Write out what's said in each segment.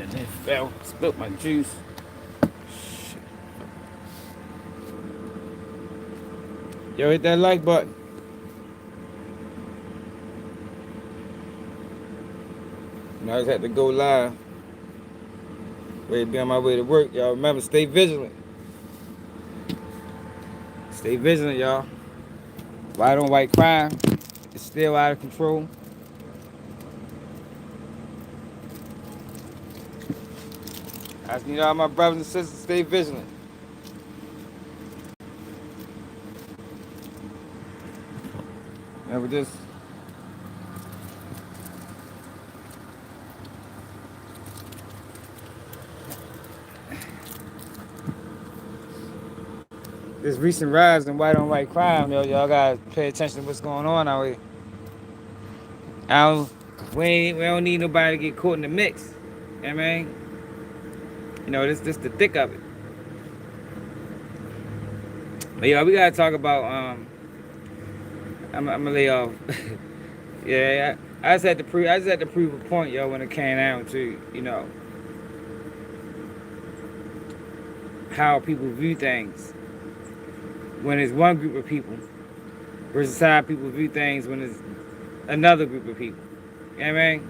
And it fell. Spilled my juice. Shit. Yo, hit that like button. I just had to go live. Ready to be on my way to work. Y'all remember, stay vigilant. Stay vigilant, y'all. White on white crime is still out of control. I just need all my brothers and sisters to stay vigilant. Remember this. This recent rise in white on white crime, yo, y'all gotta pay attention to what's going on out here. We don't need nobody to get caught in the mix. You know what I mean? You know, this the thick of it. But yo, we gotta talk about I'm gonna lay off. Yeah, I just had to prove a point, yo, when it came down to, you know, how people view things when it's one group of people versus how people view things when it's another group of people. You know what I mean?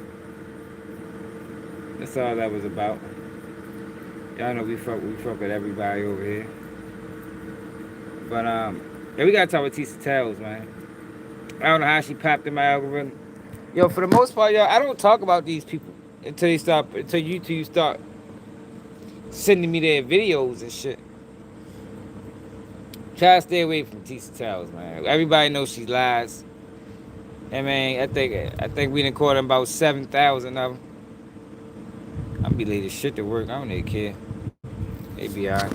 That's all that was about. Y'all know we fuck with everybody over here. But yeah, we gotta talk about Tissa Tails, man. I don't know how she popped in my algorithm. Yo, for the most part, y'all, I don't talk about these people until YouTube start sending me their videos and shit. Try to stay away from Tissa Tails, man. Everybody knows she lies. I mean, I think we done caught them about 7,000 of them. I'll be late as shit to work. I don't even care. They be alright.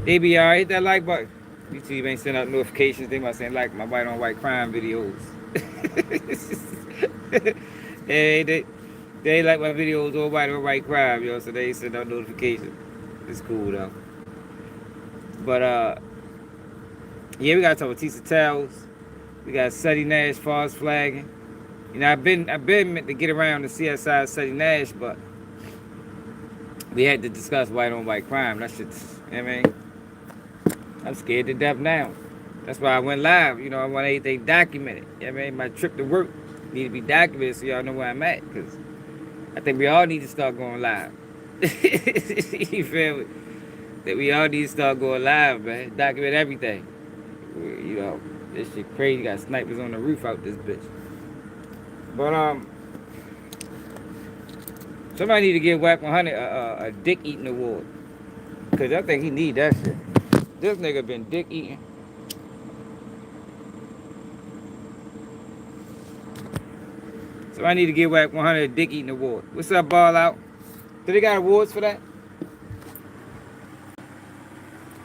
They be alright. Hit that like button. YouTube ain't sending out notifications. They must saying like my white on white crime videos. Hey, they like my videos all white on white crime, yo. So they ain't send out notifications. It's cool though. But yeah, we gotta talk about Tissa Tails. We got Ceddy Nash false flagging. You know, I've been meant to get around to CSI Sed Nash, but we had to discuss white on white crime. That shit's, you know what I mean? I'm scared to death now. That's why I went live. You know, I want everything documented. You know what I mean? My trip to work need to be documented so y'all know where I'm at. Because I think we all need to start going live. You feel me? That we all need to start going live, man. Document everything. You know, this shit crazy. Got snipers on the roof out this bitch. But somebody need to give Wack 100 a dick eating award, cause I think he need that shit. This nigga been dick eating. So I need to give Wack 100 a dick eating award. What's up, Ball Out? Do they got awards for that?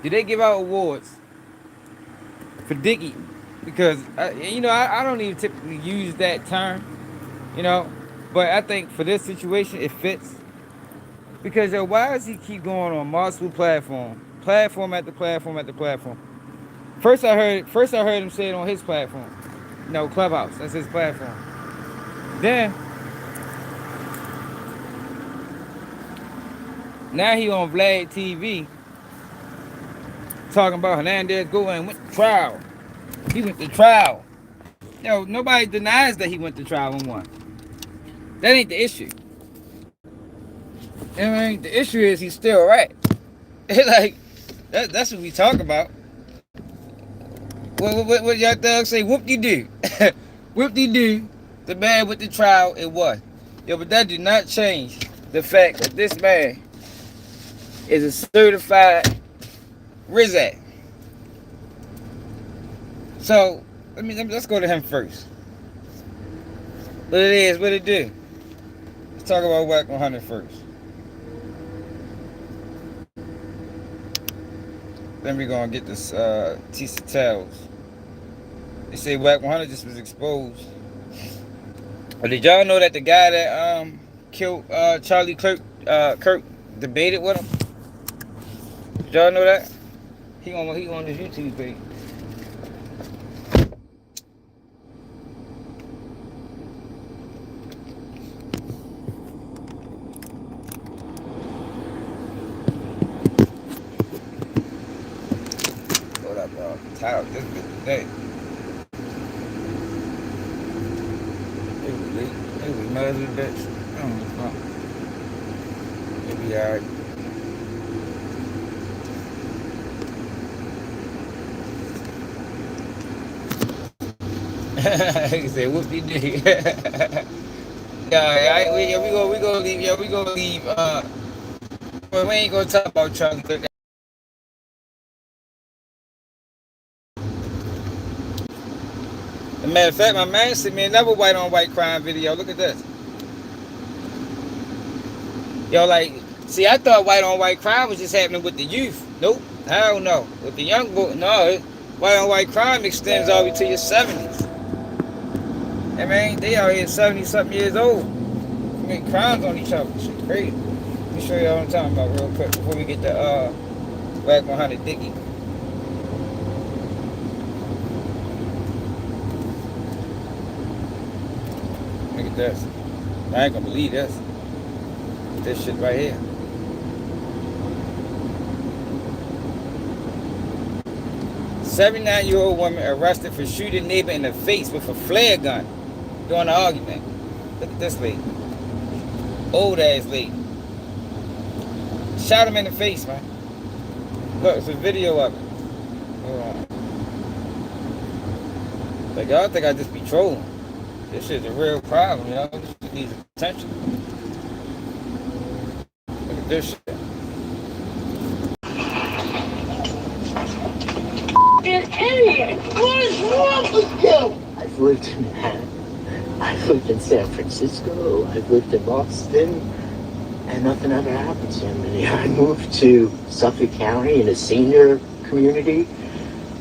Do they give out awards for dick eating? Because you know, I don't even typically use that term, you know, but I think for this situation it fits. Because yo, why does he keep going on multiple platform after platform after platform? First I heard him say it on his platform. No, Clubhouse. That's his platform. Then now he on Vlad TV talking about Hernandez going went to trial. He went to trial. Yo, nobody denies that he went to trial and won. That ain't the issue. I mean, the issue is he's still right. Like, that's what we talk about. What y'all thugs say? Whoop-de-doo. Whoop-de-doo. The man went to trial and won. Yo, but that did not change the fact that this man is a certified Rizak. So, let's go to him first. What it is, what it do. Let's talk about Wack 100 first. Then we gonna get this Tissa Tails. They say Wack 100 just was exposed. But did y'all know that the guy that killed Charlie Kirk debated with him? Did y'all know that? He on his YouTube page. tired of this bitch today. It was mad as a bitch. I don't know. It'll be alright. He said, whoop-de doo. Yeah, we gonna leave. Yeah, we gonna leave. But we ain't gonna talk about Charlie Cook. As a matter of fact, my man sent me another white on white crime video. Look at this. Yo, like, see, I thought white on white crime was just happening with the youth. Nope, hell no. With the young boy, no. White on white crime extends all the way to your 70s. I mean, they out here 70-something years old. Commit crimes on each other. Shit crazy. Let me show you what I'm talking about real quick before we get to Wack 100 Dickie. Look at this. I ain't gonna believe this. This shit right here. A 79-year-old woman arrested for shooting neighbor in the face with a flare gun during an argument. Look at this lady. Old ass lady. Shot him in the face, man. Look, it's a video of it. Hold on. Like, y'all think I just be trolling. This shit's a real problem, y'all. This shit needs attention. Look at this shit. An idiot! What is wrong with you? I've lived in Manhattan. I've lived in San Francisco. I've lived in Boston. And nothing ever happened to me. I moved to Suffolk County in a senior community,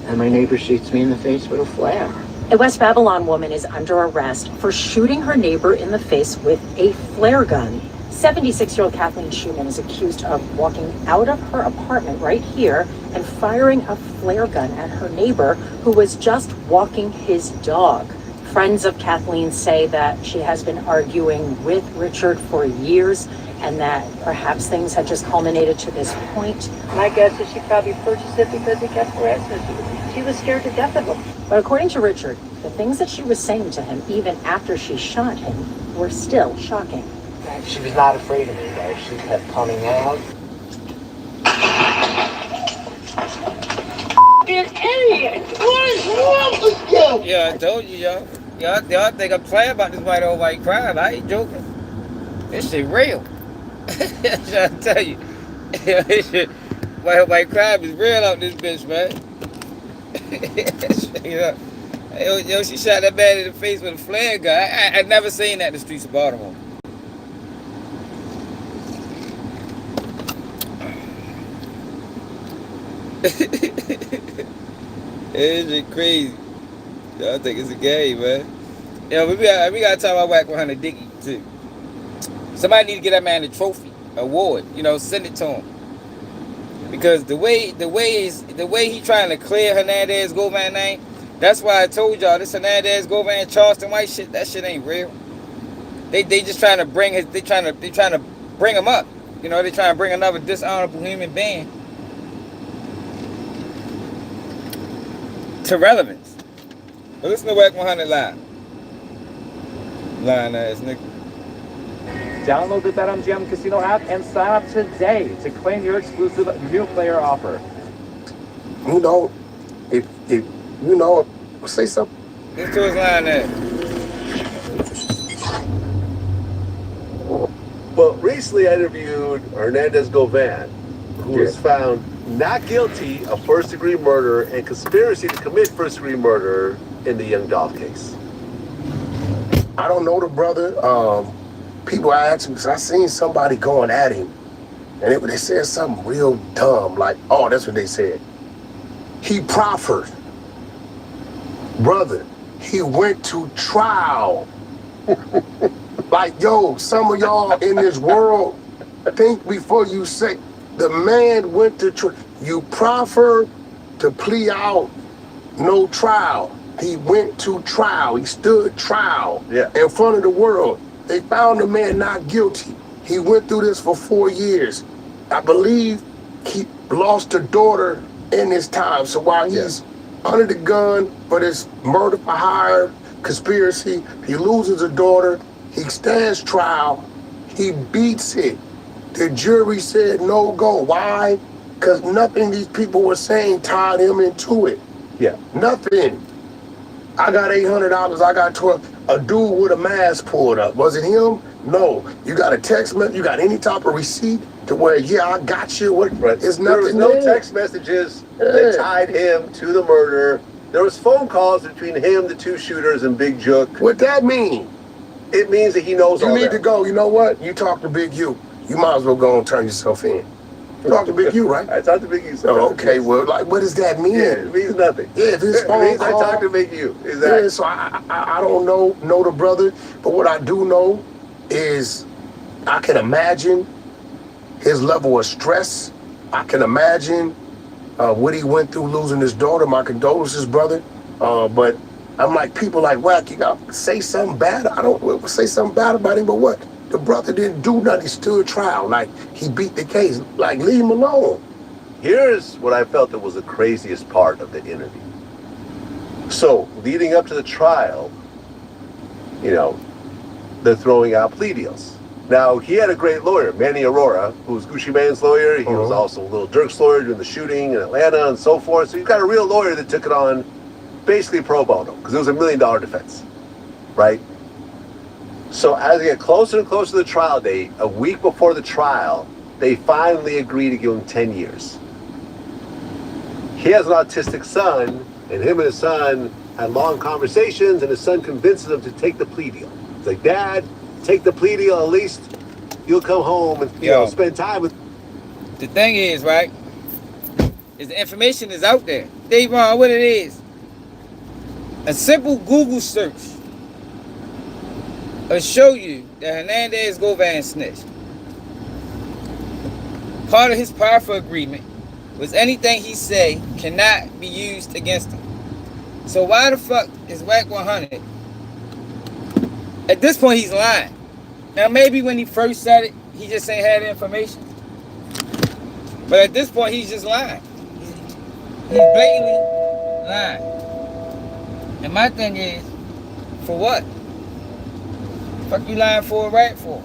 and my neighbor shoots me in the face with a flare. A West Babylon woman is under arrest for shooting her neighbor in the face with a flare gun. 76-year-old Kathleen Schumann is accused of walking out of her apartment right here and firing a flare gun at her neighbor who was just walking his dog. Friends of Kathleen say that she has been arguing with Richard for years and that perhaps things had just culminated to this point. My guess is she probably purchased it because he kept harassing her. She was scared to death of him. But according to Richard, the things that she was saying to him even after she shot him were still shocking. She was not afraid of me, though. She kept coming out. An idiot! What is wrong with you? Yeah, I told you, y'all. Y'all think I'm playing about this white on white crime. I ain't joking. This shit real. I'm trying to tell you. This shit, white on white crime is real out this bitch, man. Yo, she shot that man in the face with a flare gun. I never seen that in the streets of Baltimore. It's just crazy. Y'all think it's a game, man. Yo, we gotta talk about Wack 100 Dickie too. Somebody need to get that man a trophy, award. You know, send it to him. Because the way he trying to clear Hernandez Govan name, that's why I told y'all this Hernandez Govan Charleston White shit. That shit ain't real. They just trying to bring they trying to bring him up. You know, they trying to bring another dishonorable human being to relevance. But listen to Wack 100 live. Lying ass nigga. Download the BetMGM Casino app and sign up today to claim your exclusive new player offer. You know, if you know, say something. Listen to his line there. Well, recently I interviewed Hernandez Govan, who was found not guilty of first-degree murder and conspiracy to commit first-degree murder in the Young Dolph case. I don't know the brother. People ask me, because I seen somebody going at him, and they said something real dumb, like, oh, that's what they said. He proffered. Brother, he went to trial. Like, yo, some of y'all in this world, think before you say, the man went to trial. You proffer to plea out, no trial. He went to trial. He stood trial in front of the world. They found the man not guilty. He went through this for 4 years. I believe he lost a daughter in this time. So while he's under the gun for this murder for hire conspiracy. He loses a daughter. He stands trial. He beats it. The jury said no go. Why? Because nothing these people were saying tied him into it. Yeah. Nothing. I got $800. I got 12. A dude with a mask pulled up. Was it him? No. You got a text message? You got any type of receipt to where, yeah, I got you? What? Right. It's There was nothing no there. text messages that tied him to the murder. There was phone calls between him, the two shooters, and Big Jook. What that mean? It means that he knows all You need that. to go. You know what? You talk to Big U. You might as well go and turn yourself in. Talk to Big U, right? I talked to Big U. Oh, okay. Well, like, what does that mean? Yeah, it means nothing. Yeah, if it's It phone means I call, talked to Big U. Exactly. yeah, so I don't know the brother, but what I do know is I can imagine his level of stress. I can imagine what he went through losing his daughter. My condolences, brother. But I'm like, people like Wack, you gotta say something bad. I don't say something bad about him, but what? The brother didn't do nothing. He stood trial. Like, he beat the case. Like, leave him alone. Here's what I felt that was the craziest part of the interview. So, leading up to the trial, you know, they're throwing out plea deals. Now, he had a great lawyer, Manny Aurora, who was Gucci Mane's lawyer. He was also Lil Durk's lawyer during the shooting in Atlanta and so forth. So you've got a real lawyer that took it on basically pro bono, because it was $1 million defense, right? So as they get closer and closer to the trial date, a week before the trial, they finally agree to give him 10 years. He has an autistic son, and him and his son had long conversations, and his son convinces him to take the plea deal. He's like, Dad, take the plea deal, at least you'll come home and you know, spend time with. The thing is, right, is the information is out there. They wrong what it is. A simple Google search will show you that Hernandez Govan snitched. Part of his powerful agreement was anything he say cannot be used against him. So why the fuck is Wack 100? At this point, he's lying. Now, maybe when he first said it, he just ain't had the information. But at this point, he's just lying. He's blatantly lying. And my thing is, for what? Fuck you lying for a rat for?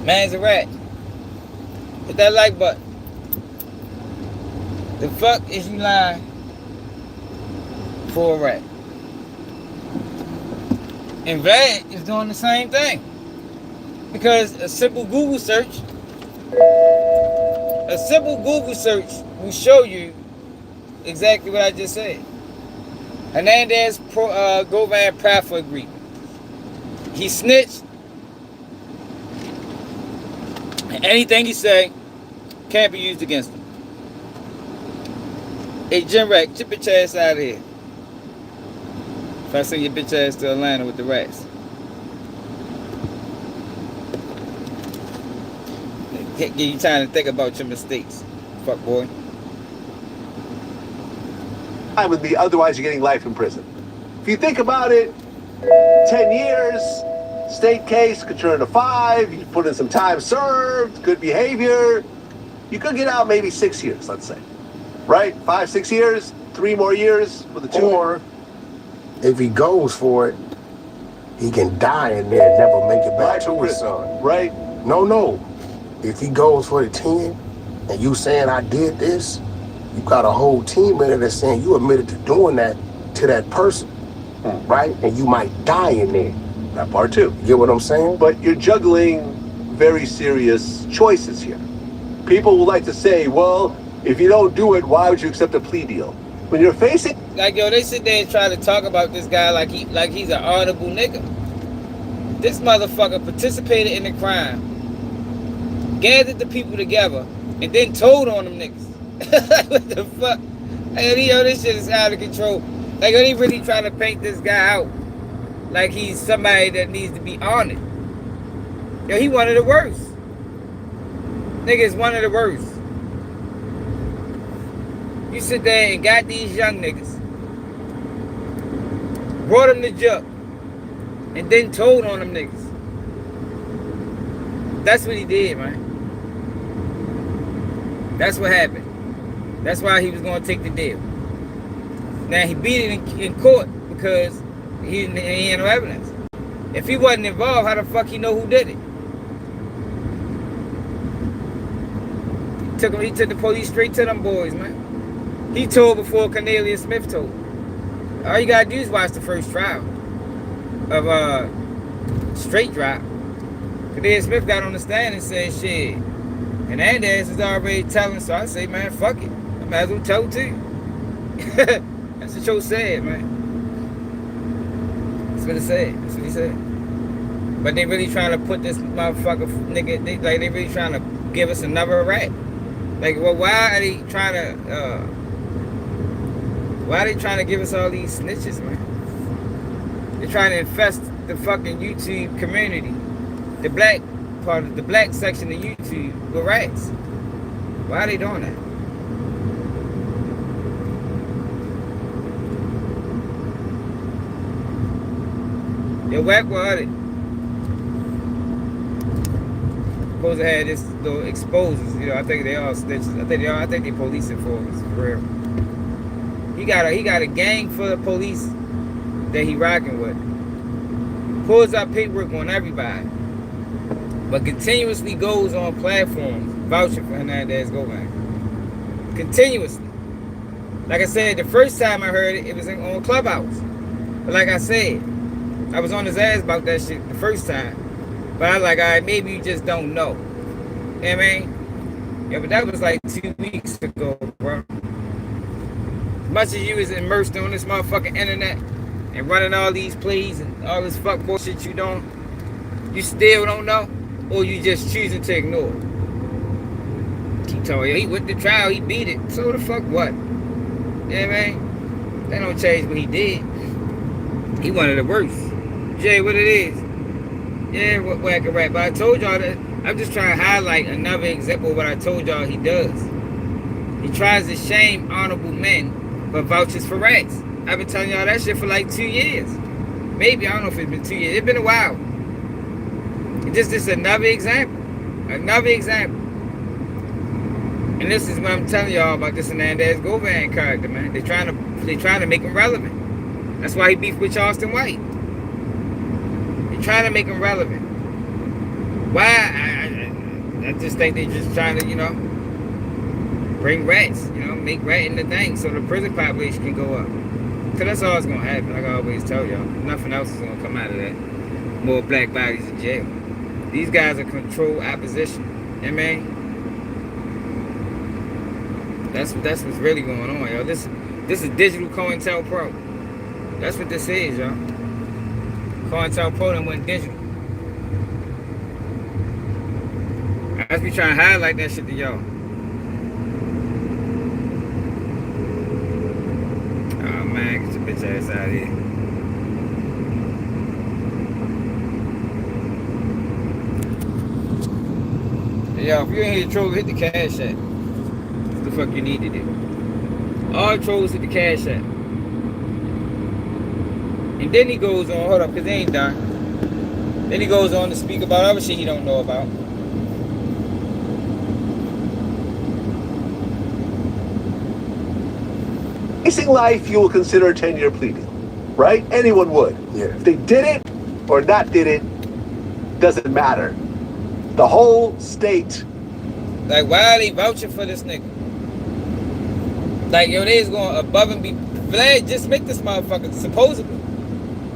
Man's a rat. Hit that like button. The fuck is you lying for a rat? And Vlad is doing the same thing. Because a simple Google search will show you exactly what I just said. Hernandez Govan Prafa agreement. He snitched. And anything he say can't be used against him. Hey, Jim Rack, chip your ass out of here. If I send your bitch ass to Atlanta with the rats. Give you time to think about your mistakes. Fuck boy. Time with me, otherwise you're getting life in prison. If you think about it, 10 years, state case could turn to 5, you put in some time served, good behavior, you could get out maybe 6 years, let's say. Right? 5, 6 years, 3 more years with a 2. Or if he goes for it, he can die in there and never make it back to his son. Right? No. If he goes for the 10 and you saying I did this, you got a whole team in it that's saying you admitted to doing that to that person, right? And you might die in there. That part too. You get what I'm saying? But you're juggling very serious choices here. People will like to say, well, if you don't do it, why would you accept a plea deal? When you're facing... Like, yo, they sit there and try to talk about this guy like he's an honorable nigga. This motherfucker participated in the crime, gathered the people together, and then told on them niggas. What the fuck? Like, yo, this shit is out of control. Like, they really trying to paint this guy out like he's somebody that needs to be honored. Yo, he one of the worst. Nigga is one of the worst. You sit there and got these young niggas, brought them to jail, and then told on them niggas. That's what he did, man. That's what happened. That's why he was going to take the deal. Now, he beat it in court because he had no evidence. If he wasn't involved, how the fuck he know who did it? He took the police straight to them boys, man. He told before Cornelius Smith told. All you gotta do is watch the first trial of straight drop. Cornelius Smith got on the stand and said, shit, Hernandez is already telling, so I say, man, fuck it. I might as well tell it to you. That's what Joe said, man. That's what it said. That's what he said. But they really trying to put this motherfucker nigga, they really trying to give us another rat. Like, well, why are they trying to give us all these snitches, man? They're trying to infest the fucking YouTube community, the black part of the black section of YouTube with rats. Why are they doing that? Yo, Wack, what are they? Supposed to have this little exposes, you know. I think they all snitches. I think they police informers for real. He got a gang full of police that he rocking with. Pulls out paperwork on everybody, but continuously goes on platforms vouching for Hernandez go back. Continuously. Like I said, the first time I heard it, it was on Clubhouse. But like I said, I was on his ass about that shit the first time. But I was like, all right, maybe you just don't know. You know what I mean? Yeah, but that was like 2 weeks ago, bro. As much as you was immersed on this motherfucking internet and running all these plays and all this fuck bullshit you still don't know? Or you just choosing to ignore it? Keep telling you, he went to trial, he beat it. So the fuck what? You know what I mean? That don't change what he did. He one of the worst. Jay, what it is? Yeah, Wack and rap. But I told y'all that I'm just trying to highlight another example of what I told y'all he does. He tries to shame honorable men, but vouches for rats. I've been telling y'all that shit for like 2 years. Maybe, I don't know if it's been 2 years. It's been a while. This is another example. Another example. And this is what I'm telling y'all about this Hernandez Govan character, man. They trying to make him relevant. That's why he beefed with Charleston White. Trying to make them relevant. Why? I just think they're just trying to, you know, bring rats, you know, make rat in the thing so the prison population can go up. Because that's all that's going to happen, like I always tell y'all. Nothing else is going to come out of that. More black bodies in jail. These guys are controlled opposition. You know what I mean? That's what's really going on, y'all. This is digital COINTELPRO. That's what this is, y'all. COINTELPRO done went digital. I just be trying to highlight that shit to y'all. Oh man, get your bitch ass out of here. Hey, yo, if you ain't here to troll, hit the cash app. What the fuck you need to do? All trolls hit the cash app. And then he goes on, hold up, because they ain't done. Then he goes on to speak about other shit he don't know about. Facing life, you will consider a 10-year plea deal, right? Anyone would. Yeah. If they did it or not did it, doesn't matter. The whole state. Like, why are they vouching for this nigga? Like, yo, they is going above and beyond. Vlad just make this motherfucker, supposedly.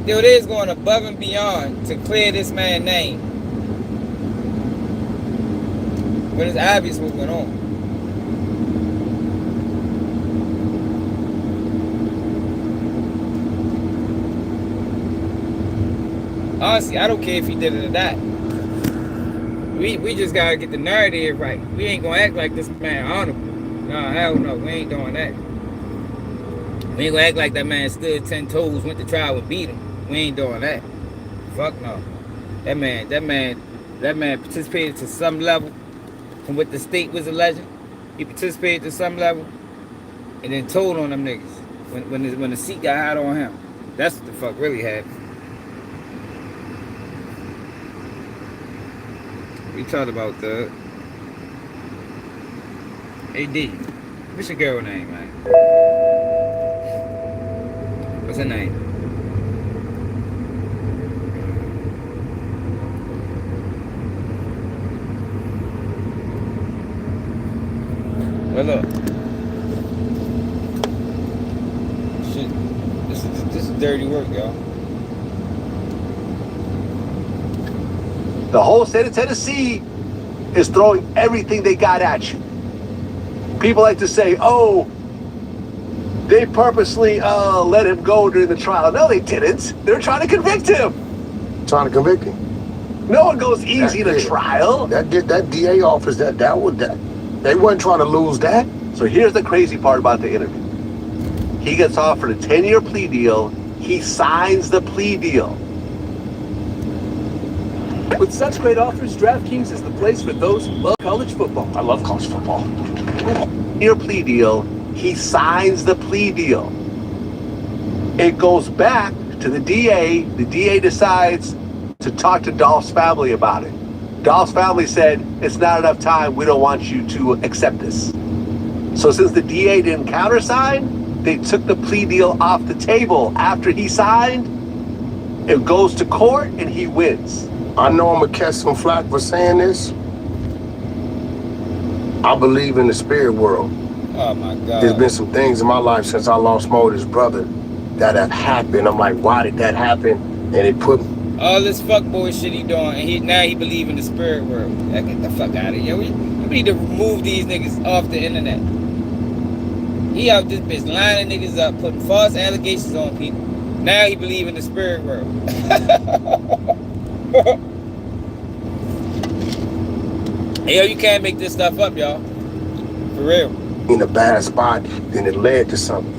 Yo, they is going above and beyond to clear this man's name. But it's obvious what's going on. Honestly, I don't care if he did it or not. We just gotta get the narrative right. We ain't gonna act like this man honorable. No, hell no, we ain't doing that. We ain't gonna act like that man stood 10 toes, went to trial and beat him. We ain't doing that. Fuck no. That man participated to some level from what the state was alleging. He participated to some level and then told on them niggas when the seat got hot on him. That's what the fuck really happened. We talked about the AD. What's your girl name, man? What's her name? Well, look. Shit. This is dirty work, y'all. The whole state of Tennessee is throwing everything they got at you. People like to say, oh, they purposely let him go during the trial. No, they didn't. They're trying to convict him. Trying to convict him. No one goes easy in a trial. That DA office, that they weren't trying to lose that. So here's the crazy part about the interview. He gets offered a 10-year plea deal. He signs the plea deal. With such great offers, DraftKings is the place for those who love college football. I love college football. Your plea deal, he signs the plea deal. It goes back to the DA. The DA decides to talk to Dolph's family about it. Dolph's family said, it's not enough time. We don't want you to accept this. So since the DA didn't countersign, they took the plea deal off the table. After he signed, it goes to court and he wins. I know I'm gonna catch some flack for saying this. I believe in the spirit world. Oh my God. There's been some things in my life since I lost Motor's brother that have happened. I'm like, why did that happen? And it put all this fuckboy shit he doing, and now he believe in the spirit world. Get the fuck out of here. We need to remove these niggas off the internet. He out this bitch lining niggas up, putting false allegations on people. Now he believe in the spirit world. Yo, you can't make this stuff up, y'all. For real. In a bad spot, then it led to something.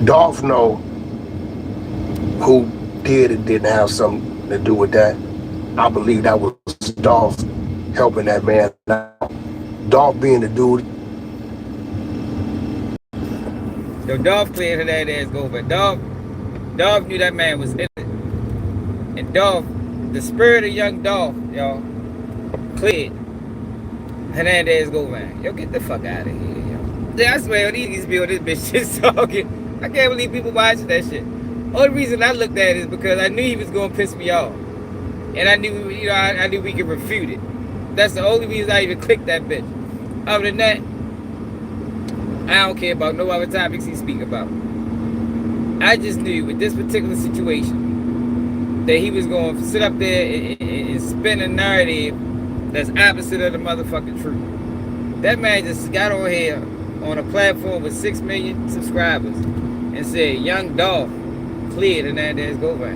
Dolph know who did and didn't have something to do with that. I believe that was Dolph helping that man out. Dolph being the dude. Yo, Dolph cleared Hernandez go, but Dolph knew that man was in it. And Dolph, the spirit of young Dolph, y'all, cleared Hernandez go, man. Yo, get the fuck out of here, yo. Yeah, I swear, these people, this bitch just talking. I can't believe people watching that shit. Only reason I looked at it is because I knew he was gonna piss me off, and I knew, you know, I knew we could refute it. That's the only reason I even clicked that bitch. Other than that, I don't care about no other topics he speak about. I just knew with this particular situation that he was going to sit up there and spin a narrative that's opposite of the motherfucking truth. That man just got on here on a platform with 6 million subscribers and said, young Dolph cleared Hernandez go back.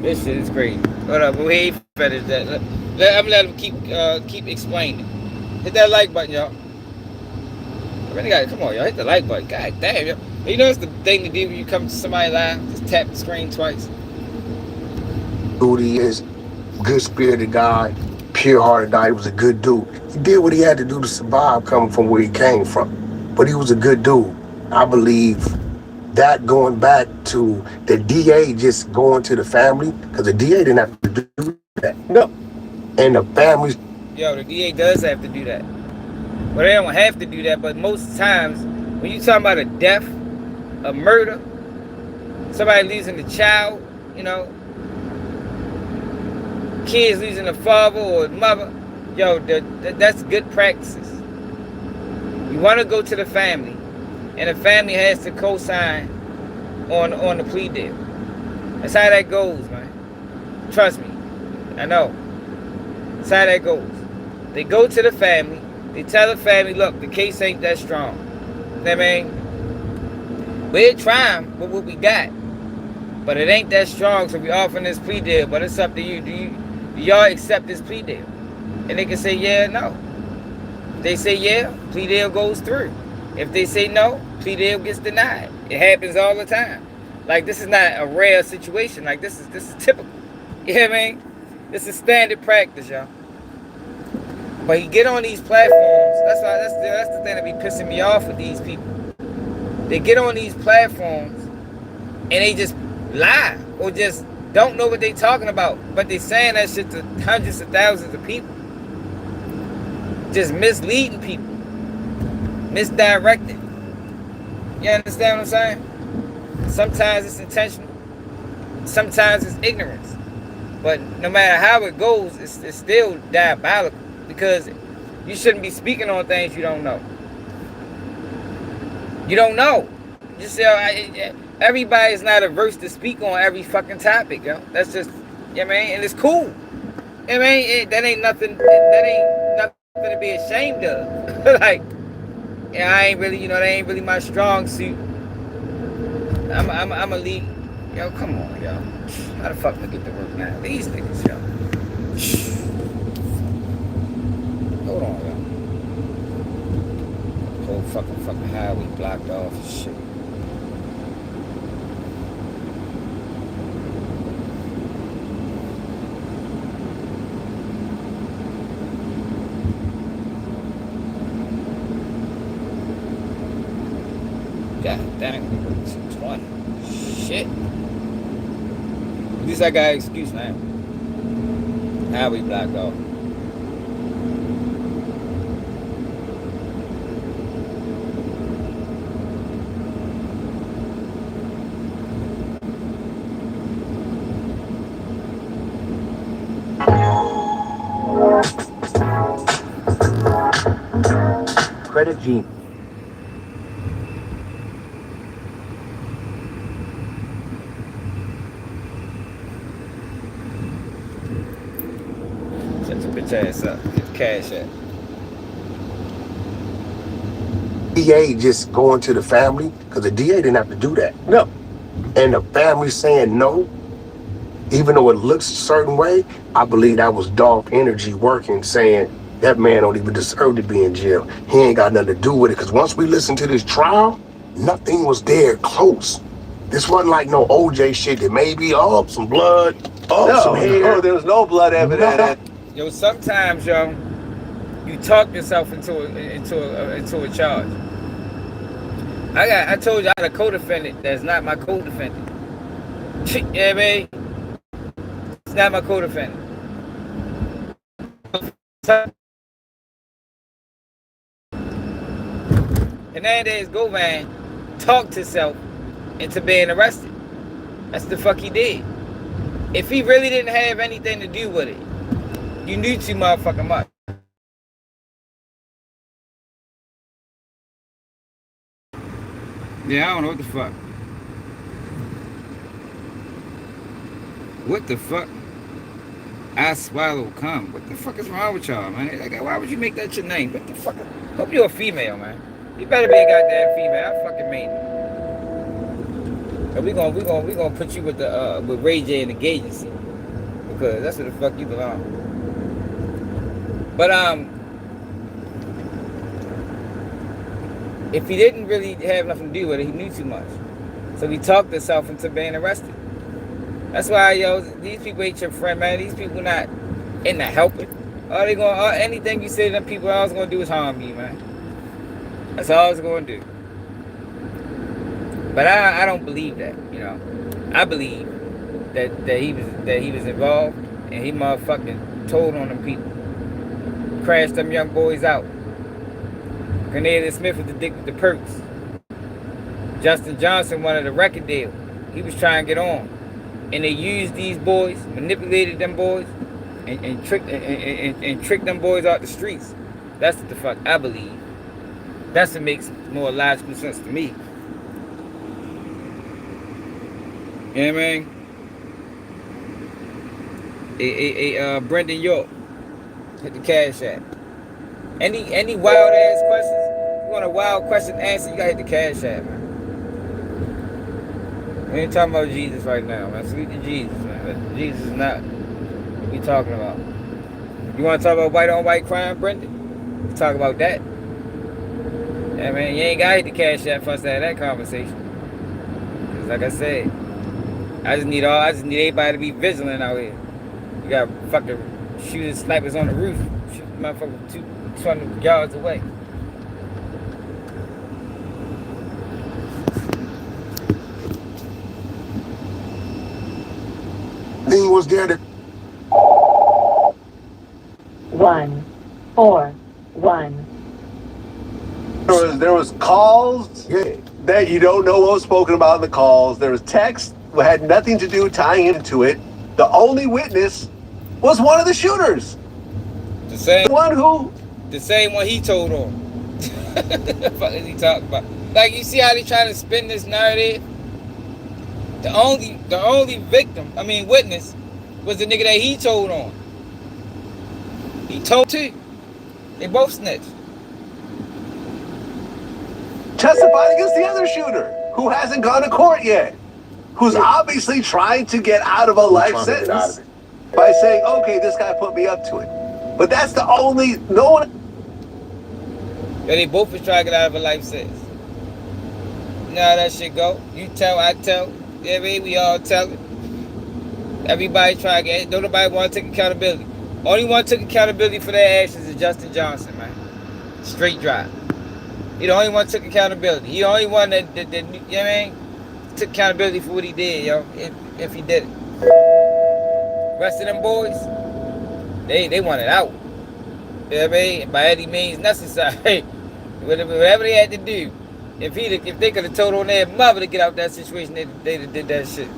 This shit is crazy. Hold up, but we ain't finished that. I'm gonna let him keep explaining. Hit that like button, y'all. I really got, come on, y'all. Hit the like button. God damn, y'all. You know it's the thing to do when you come to somebody live? Just tap the screen twice. Dude, he is good spirited guy, pure hearted guy. He was a good dude. He did what he had to do to survive coming from where he came from. But he was a good dude. I believe that going back to the DA just going to the family, because the DA didn't have to do that. No. And the families. Yo, the DA does have to do that. Well, they don't have to do that, but most times, when you talking about a death, a murder, somebody losing a child, you know, kids losing a father or a mother, yo, that's good practices. You want to go to the family, and the family has to co-sign on the plea deal. That's how that goes, man. Trust me, I know. That's how that goes. They go to the family. They tell the family, look, the case ain't that strong. You know what I mean? We're trying with what we got, but it ain't that strong, so we offering this plea deal. But it's up to you. Do y'all accept this plea deal? And they can say yeah or no. If they say yeah, plea deal goes through. If they say no, plea deal gets denied. It happens all the time. Like, this is not a rare situation. Like, this is typical. You know what I mean? This is standard practice, y'all. But you get on these platforms. That's the thing that be pissing me off with these people. They get on these platforms and they just lie or just don't know what they talking about. But they saying that shit to hundreds of thousands of people. just misleading people, misdirecting. You understand what I'm saying? Sometimes it's intentional, sometimes it's ignorance. But no matter how it goes, it's still diabolical, because you shouldn't be speaking on things you don't know. You don't know. You say, everybody's not averse to speak on every fucking topic, yo. That's just, you know what I mean? And it's cool. I mean, that ain't nothing to be ashamed of. Like, yeah, I ain't really, you know, that ain't really my strong suit. I'm a lead. Yo, come on, yo. How the fuck am I get to work now? These niggas, yo. Hold on, yo. Whole fucking highway blocked off and shit. God damn, 220. Shit. At least I got an excuse now. Highway blocked off. Credit Gene. Shut your bitch ass up. Get the cash out. DA just going to the family, because the DA didn't have to do that. No. And the family saying no, even though it looks a certain way, I believe that was dark energy working, saying that man don't even deserve to be in jail. He ain't got nothing to do with it. Because once we listened to this trial, nothing was there close. This wasn't like no OJ shit that maybe, some blood, some hair. No, there was no blood evidence. Yo, sometimes, yo, you talk yourself into a charge. I told you I had a co-defendant that's not my co-defendant. Yeah, man. It's not my co-defendant. Hernandez go man talked himself into being arrested. That's the fuck he did. If he really didn't have anything to do with it, you knew too motherfucking much. Yeah, I don't know what the fuck. What the fuck? I swallow cum. What the fuck is wrong with y'all, man? Like, why would you make that your name? What the fuck? Hope you're a female, man. You better be a goddamn female. I fucking mean it. And we gonna put you with the with Ray J and the agency, because that's where the fuck you belong. But if he didn't really have nothing to do with it, he knew too much. So he talked himself into being arrested. That's why, yo, these people ain't your friend, man. These people not in the helping. Anything you say to them people, all it's gonna do is harm you, man. That's all it's gonna do. But I don't believe that, you know. I believe that he was involved, and he motherfucking told on them people. Crashed them young boys out. Hernandez Smith was addicted to perks. Justin Johnson wanted a record deal. He was trying to get on. And they used these boys, manipulated them boys, and tricked them boys out the streets. That's what the fuck I believe. That's what makes more logical sense to me. You know what I mean? Brendan York, hit the cash app. Any wild ass questions? You want a wild question answer? You gotta hit the cash app, man. We ain't talking about Jesus right now, man. Salute to Jesus, man. Jesus is not what we talking about. You want to talk about white on white crime, Brendan? Let's talk about that. Yeah, man. You ain't got to hit the cash app for us to have that conversation. Cause like I said, I just need everybody to be vigilant out here. You got fucking shooting snipers on the roof, shooting motherfuckers 200 yards away. Thing was there to 1, 4, one. There was calls that you don't know what was spoken about in the calls. There was text that had nothing to do tying into it. The only witness was one of the shooters. The same one who? The same one he told on. What the fuck is he talking about? Like, you see how they trying to spin this narrative? The only witness was the nigga that he told on. He told too. They both snitched. Testified against the other shooter, who hasn't gone to court yet, who's obviously trying to get out of a life sentence by saying, okay, this guy put me up to it. But that's the only, no one. Yeah, they both was trying to get out of a life sentence. You know how that shit go? You tell, I tell. Yeah, man, we all tell it. Everybody try to get, don't nobody want to take accountability. Only one took accountability for their actions is Justin Johnson, man. Straight drive. He the only one took accountability. He the only one that you know what I mean? Took accountability for what he did, yo. If he did it. Rest of them boys, they want it out. You know what I mean? By any means necessary. Whatever they had to do. If they could have told on their mother to get out that situation, they'd have did that shit.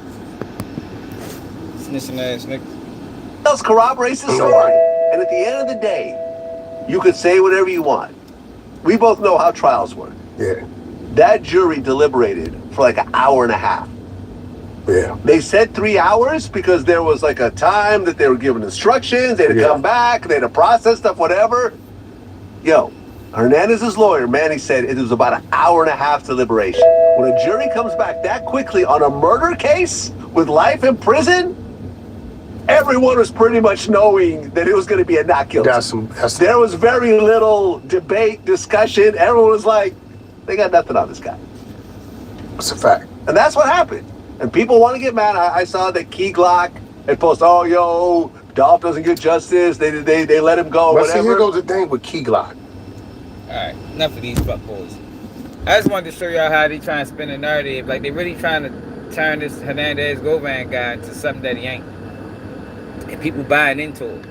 Snitching ass niggas. Else corroborates the story. And at the end of the day, you could say whatever you want. We both know how trials work. Yeah. That jury deliberated for like an hour and a half. Yeah. They said 3 hours because there was like a time that they were given instructions. They had to come back. They had to process stuff, whatever. Yo, Hernandez's lawyer, man, he said it was about an hour and a half deliberation. When a jury comes back that quickly on a murder case with life in prison, everyone was pretty much knowing that it was going to be a not guilty. There was very little debate, discussion. Everyone was like, they got nothing on this guy. It's a fact. And that's what happened. And people want to get mad. I saw that Key Glock had posted, oh, yo, Dolph doesn't get justice. They let him go, Well, see, whatever. here goes the thing with Key Glock. All right, enough of these fuck boys. I just wanted to show y'all how they trying to spin a narrative. Like, they really trying to turn this Hernandez Govan guy into something that he ain't. And people buying into it.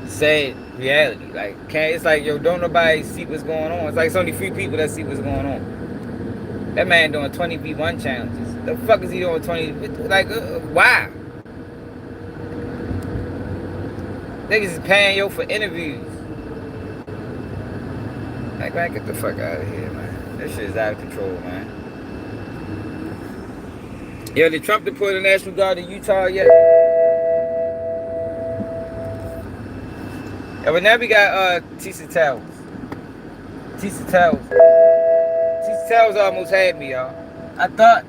Sad reality. Like, it's like, yo, don't nobody see what's going on. It's like it's only few people that see what's going on. That man doing 20v1 challenges. The fuck is he doing 20? Like, why? Niggas is paying yo for interviews. Like, man, get the fuck out of here, man. This shit is out of control, man. Yo, did Trump deploy the National Guard to Utah yet? Yeah, but now we got Tissa Tails. Tissa Tails. Tissa Tails almost had me, y'all. I thought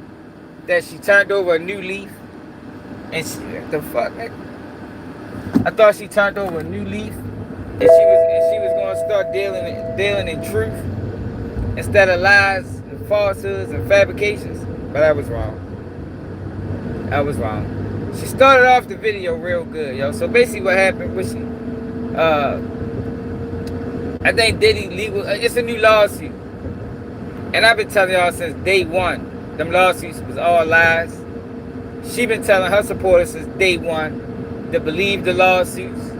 that she turned over a new leaf. And she, what the fuck, nigga? I thought she turned over a new leaf. And she was going to start dealing in truth instead of lies and falsehoods and fabrications. But I was wrong. I was wrong. She started off the video real good, yo. So basically what happened was I think Diddy legal, it's a new lawsuit. And I've been telling y'all since day one, them lawsuits was all lies. She been telling her supporters since day one to believe the lawsuits.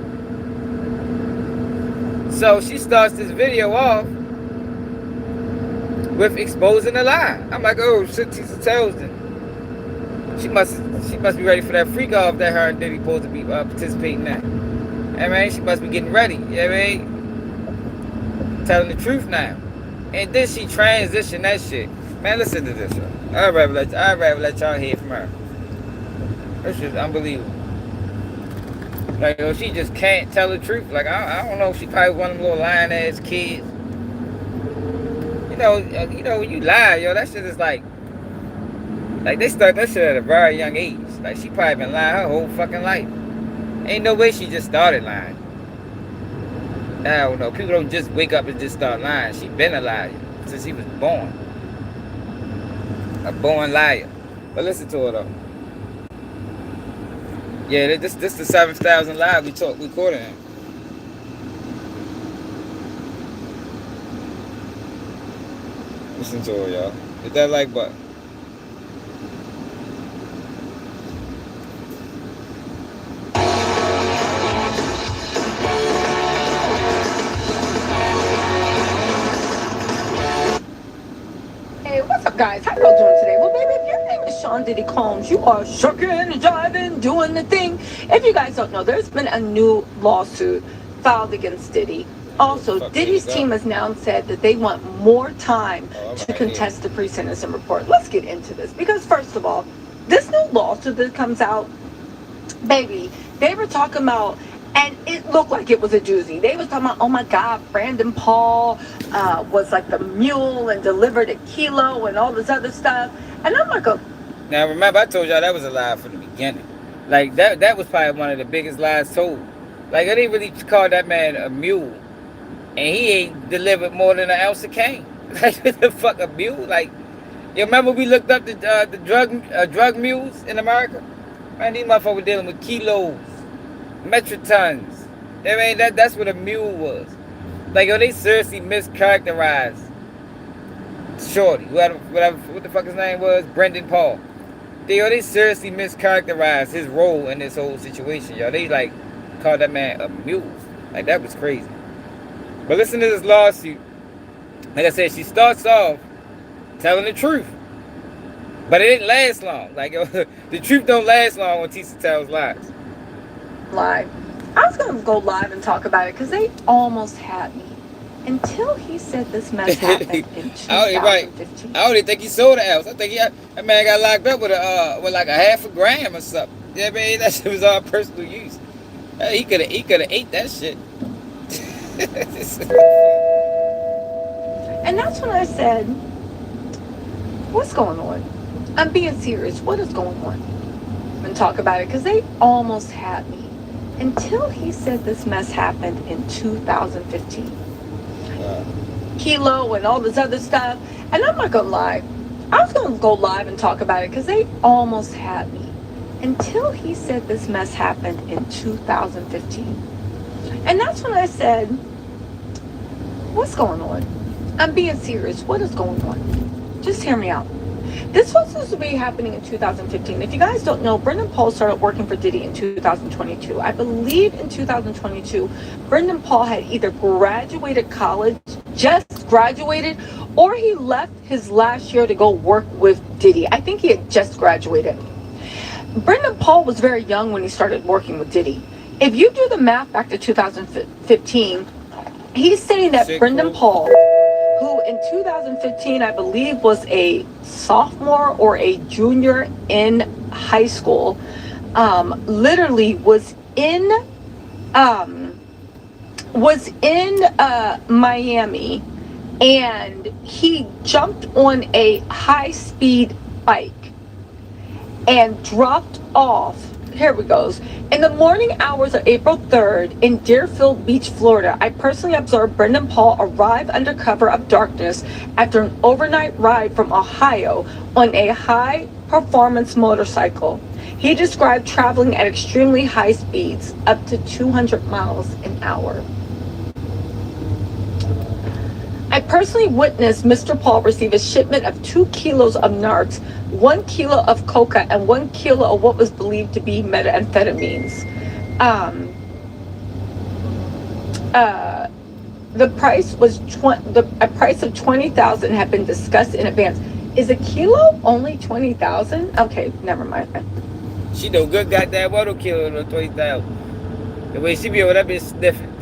So she starts this video off with exposing a lie. I'm like, oh shit, Tissa Tails then. She must be ready for that freak off that her and Diddy supposed to be participating in. I mean, she must be getting ready. You know what I mean? Telling the truth now. And then she transitioned that shit. Man, listen to this, yo. I'd rather let y'all hear from her. This is unbelievable. Like, yo, she just can't tell the truth. Like, I don't know if she probably one of them little lying ass kids. You know, when you lie, yo, that shit is like they start that shit at a very young age. Like, she probably been lying her whole fucking life. Ain't no way she just started lying. I don't know. People don't just wake up and just start lying. She been a liar since she was born. A born liar. But listen to her though. Yeah, this the 7,000 live we recording him. Listen to her, y'all. Hit that like button. Sean Diddy Combs, you are shucking and driving, doing the thing. If you guys don't know, there's been a new lawsuit filed against Diddy. Also, Diddy's team has now said that they want more time to contest the pre-sentencing report. Let's get into this, because first of all, this new lawsuit that comes out, baby, they were talking about, and it looked like it was a doozy. They was talking about, oh my God, Brandon Paul was like the mule and delivered a kilo and all this other stuff. And I'm like, now remember, I told y'all that was a lie from the beginning. Like that was probably one of the biggest lies told. Like, I didn't really call that man a mule, and he ain't delivered more than an ounce of cane. Like, what the fuck, a mule? Like, you remember we looked up the drug mules in America? Man, these motherfuckers were dealing with kilos, metric tons. I mean, that's what a mule was. Like, yo, they seriously mischaracterized Shorty, whatever, what the fuck his name was, Brendan Paul. They seriously mischaracterized his role in this whole situation, yo. They like called that man a mule. Like, that was crazy. But listen to this lawsuit. Like I said, she starts off telling the truth, but it didn't last long. Like, the truth don't last long when Tissa tells lies. live. I was going to go live and talk about it because they almost had me until he said this mess happened in 2015. I don't even think he sold the ounce. I think that man got locked up with like a half a gram or something. Yeah, man, that shit was all personal use. He could have ate that shit. And that's when I said, what's going on? I'm being serious. What is going on? And talk about it because they almost had me until he said this mess happened in 2015. Kilo and all this other stuff. And I'm not gonna lie, I was gonna go live and talk about it because they almost had me until he said this mess happened in 2015. And that's when I said, what's going on? I'm being serious. What is going on? Just hear me out. This was supposed to be happening in 2015. If you guys don't know, Brendan Paul started working for Diddy in 2022. I believe in 2022, Brendan Paul had either graduated college, just graduated, or he left his last year to go work with Diddy. I think he had just graduated. Brendan Paul was very young when he started working with Diddy. If you do the math back to 2015, he's saying that Brendan Paul, who in 2015, I believe, was a sophomore or a junior in high school, literally was in Miami, and he jumped on a high-speed bike and dropped off. Here we goes. In the morning hours of April 3rd in Deerfield Beach, Florida, I personally observed Brendan Paul arrive under cover of darkness after an overnight ride from Ohio on a high-performance motorcycle. He described traveling at extremely high speeds, up to 200 miles an hour. I personally witnessed Mr. Paul receive a shipment of 2 kilos of narcs, 1 kilo of coca, and 1 kilo of what was believed to be methamphetamines. The price was a price of $20,000 had been discussed in advance. Is a kilo only $20,000? Okay, never mind. She know good goddamn well don't kill her 20,000. The way she be over that bitch sniffing.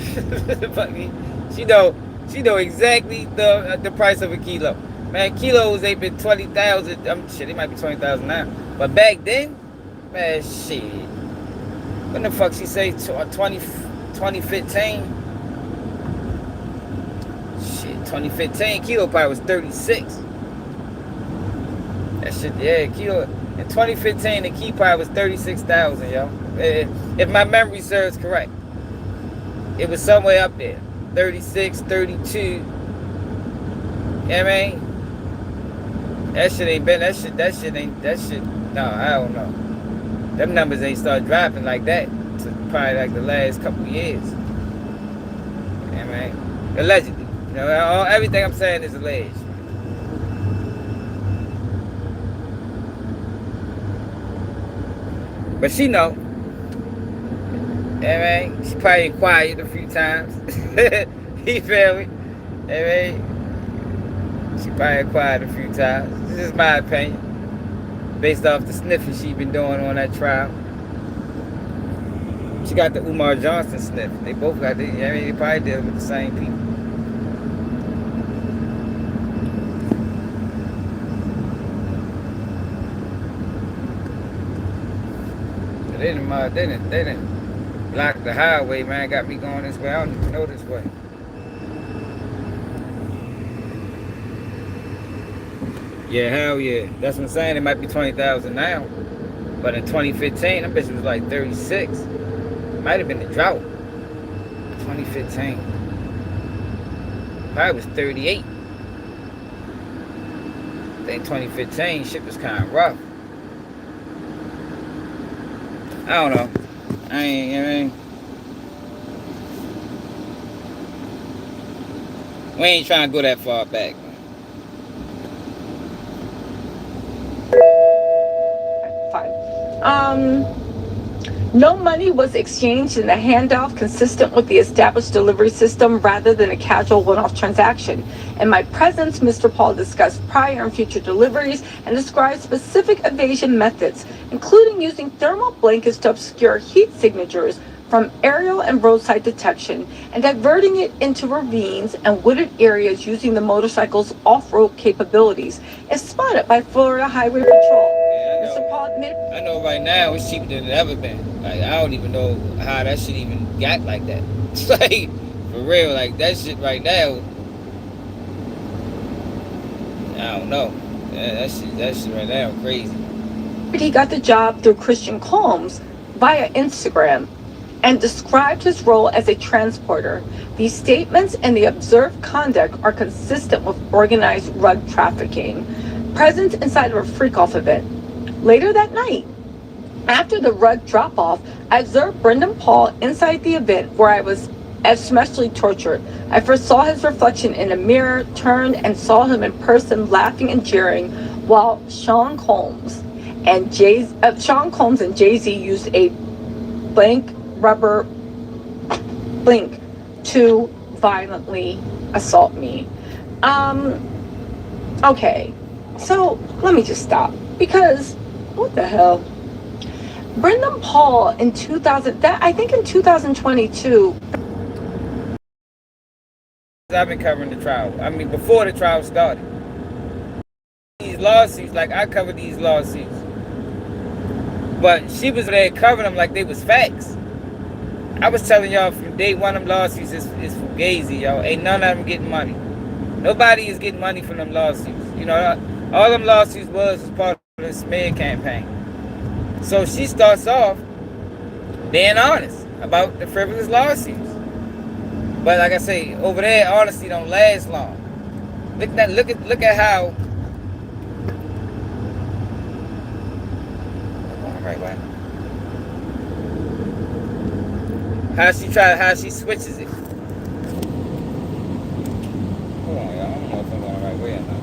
She know exactly the price of a kilo. Man, kilos ain't been 20,000. Shit, it might be 20,000 now. But back then, man, shit. When the fuck she say 2015? Shit, 2015 kilo probably was 36. That shit, yeah, kilo. In 2015, the key probably was 36,000, yo. If my memory serves correct, it was somewhere up there. 36, 32. You know what I mean? That shit ain't been, that shit, no, I don't know. Them numbers ain't started dropping like that to probably like the last couple years. You know what I mean? Allegedly. You know, everything I'm saying is alleged. But she know. You know what I mean? She probably inquired a few times. You feel me? You know what I mean? She probably inquired a few times. This is my opinion. based off the sniffing she been doing on that trial. She got the Umar Johnson sniff. They both got the, I mean, they probably deal with the same people. They didn't block the highway, man. Got me going this way. I don't even know this way. Yeah, hell yeah. That's what I'm saying. It might be 20,000 now. But in 2015, that bitch was like 36. Might have been the drought. 2015. Probably was 38. I think 2015, shit was kind of rough. I don't know. I mean, we ain't trying to go that far back. Fine. No money was exchanged in the handoff consistent with the established delivery system rather than a casual one-off transaction. In my presence, Mr. Paul discussed prior and future deliveries and described specific evasion methods, including using thermal blankets to obscure heat signatures from aerial and roadside detection and diverting it into ravines and wooded areas using the motorcycle's off-road capabilities, as spotted by Florida Highway Patrol. Mr. Paul admitted, I know right now it's cheaper than it ever been. Like, I don't even know how that shit even got like that. It's like, for real, like that shit right now, I don't know. That shit right now crazy. he got the job through Christian Combs via Instagram and described his role as a transporter. These statements and the observed conduct are consistent with organized rug trafficking, present inside of a freak-off event. Later that night, after the rug drop-off, I observed Brendan Paul inside the event where I was especially tortured. I first saw his reflection in a mirror, turned and saw him in person laughing and jeering while Sean Combs and Jay-Z used a blank rubber blink to violently assault me. Okay, so let me just stop because what the hell? Brendan Paul in 2022. I've been covering the trial. I mean, before the trial started. These lawsuits, like I covered these lawsuits. But she was there covering them like they was facts. I was telling y'all from day one, them lawsuits is fugazi, y'all. Ain't none of them getting money. Nobody is getting money from them lawsuits. You know, all them lawsuits was part of the smear campaign. So she starts off being honest about the frivolous lawsuits. But like I say, over there, honesty don't last long. Look at how. Right. How she switches it. Hold on, y'all. I don't know if I'm going the right way or not.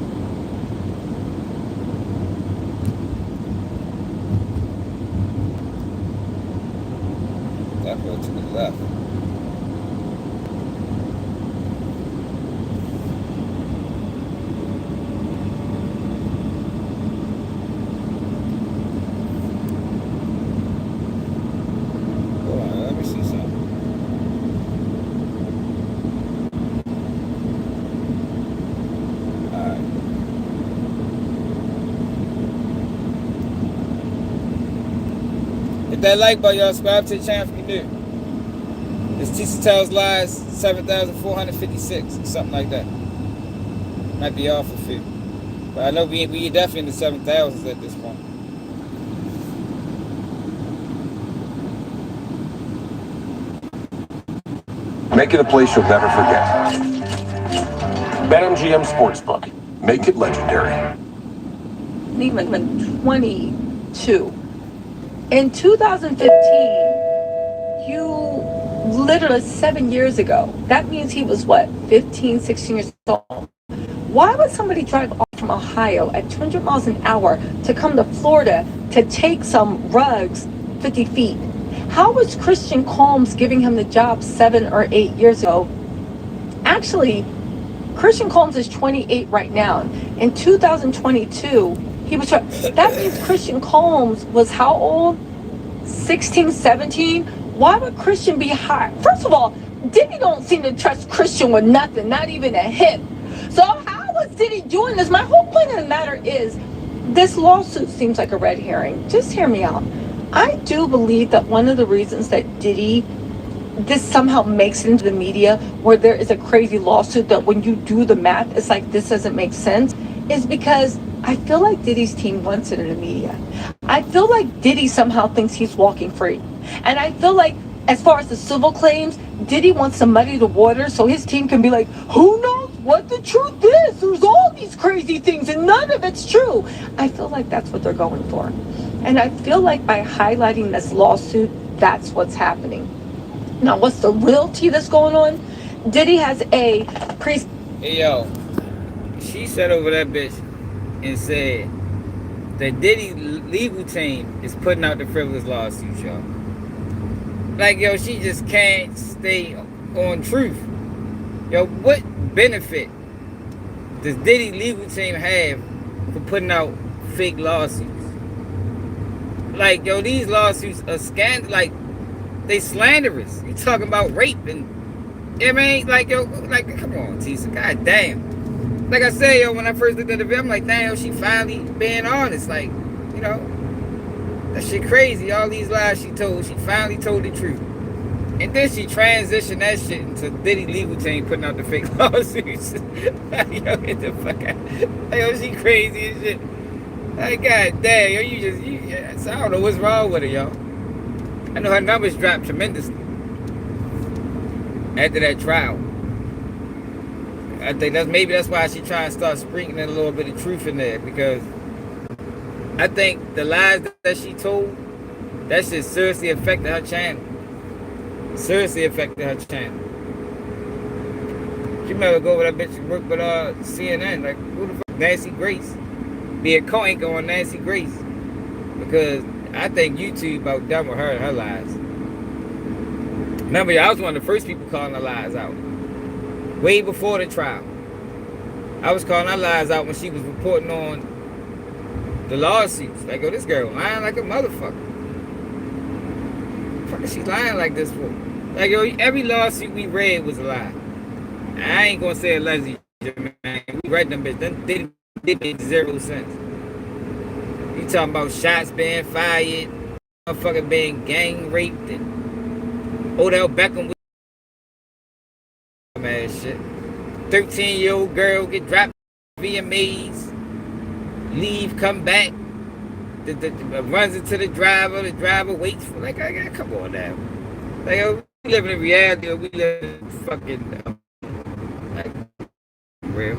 That go to the left. That like button, y'all. Subscribe to the channel if you do. It's Tissa Tails Lies 7,456, something like that. Might be off a few, but I know we definitely in the 7,000s at this point. Make it a place you'll never forget. BetMGM Sportsbook. Make it legendary. Neiman 22. In 2015, you literally 7 years ago. That means he was what, 15, 16 years old. Why would somebody drive off from Ohio at 200 miles an hour to come to Florida to take some rugs 50 feet? How was Christian Combs giving him the job 7 or 8 years ago? Actually, Christian Combs is 28 right now. In 2022, He was trying. That means Christian Combs was how old? 16, 17? Why would Christian be high? First of all, Diddy don't seem to trust Christian with nothing, not even a hip. So how was Diddy doing this? My whole point of the matter is, this lawsuit seems like a red herring. Just hear me out. I do believe that one of the reasons that Diddy, this somehow makes it into the media where there is a crazy lawsuit that when you do the math, it's like this doesn't make sense, is because I feel like Diddy's team wants it in the media. I feel like Diddy somehow thinks he's walking free. And I feel like as far as the civil claims, Diddy wants to muddy the water so his team can be like, who knows what the truth is? There's all these crazy things and none of it's true. I feel like that's what they're going for. And I feel like by highlighting this lawsuit, that's what's happening. Now, what's the real tea that's going on? Diddy has a priest. Hey, yo, she sat over that bitch and said that Diddy legal team is putting out the frivolous lawsuit, y'all. Like, yo, she just can't stay on truth. Yo, what benefit does Diddy legal team have for putting out fake lawsuits? Like, yo, these lawsuits are like, they slanderous. You talking about rape and, I mean, like, yo, like, come on, Tisa, god damn. Like I said, yo, when I first looked at the video, I'm like, damn, she finally being honest. Like, you know, that shit crazy. All these lies she told, she finally told the truth. And then she transitioned that shit into Diddy legal team putting out the fake lawsuits. Yo, get the fuck out. Like, yo, she crazy as shit. Like, god damn, yo, I don't know what's wrong with her, yo. I know her numbers dropped tremendously after that trial. I think that's why she trying to start sprinkling a little bit of truth in there, because I think the lies that she told, that shit seriously affected her channel. Seriously affected her channel. She better go with that bitch and work with CNN. Like, who the fuck? Nancy Grace. Be a co-anchor on Nancy Grace. Because I think YouTube about done with her and her lies. Remember, I was one of the first people calling her lies out. Way before the trial. I was calling her lies out when she was reporting on the lawsuits. Like, oh, this girl lying like a motherfucker. What is she lying like this for? Like, yo, every lawsuit we read was a lie. I ain't gonna say allegedly, man. We read them, but they make 0 sense. You talking about shots being fired, motherfucker being gang raped, and Odell Beckham with man shit. 13-year-old girl get dropped VMAs, leave, come back, runs into the driver waits for, like, I gotta come on now. Like, yo, we live in reality, or we live in fucking like real.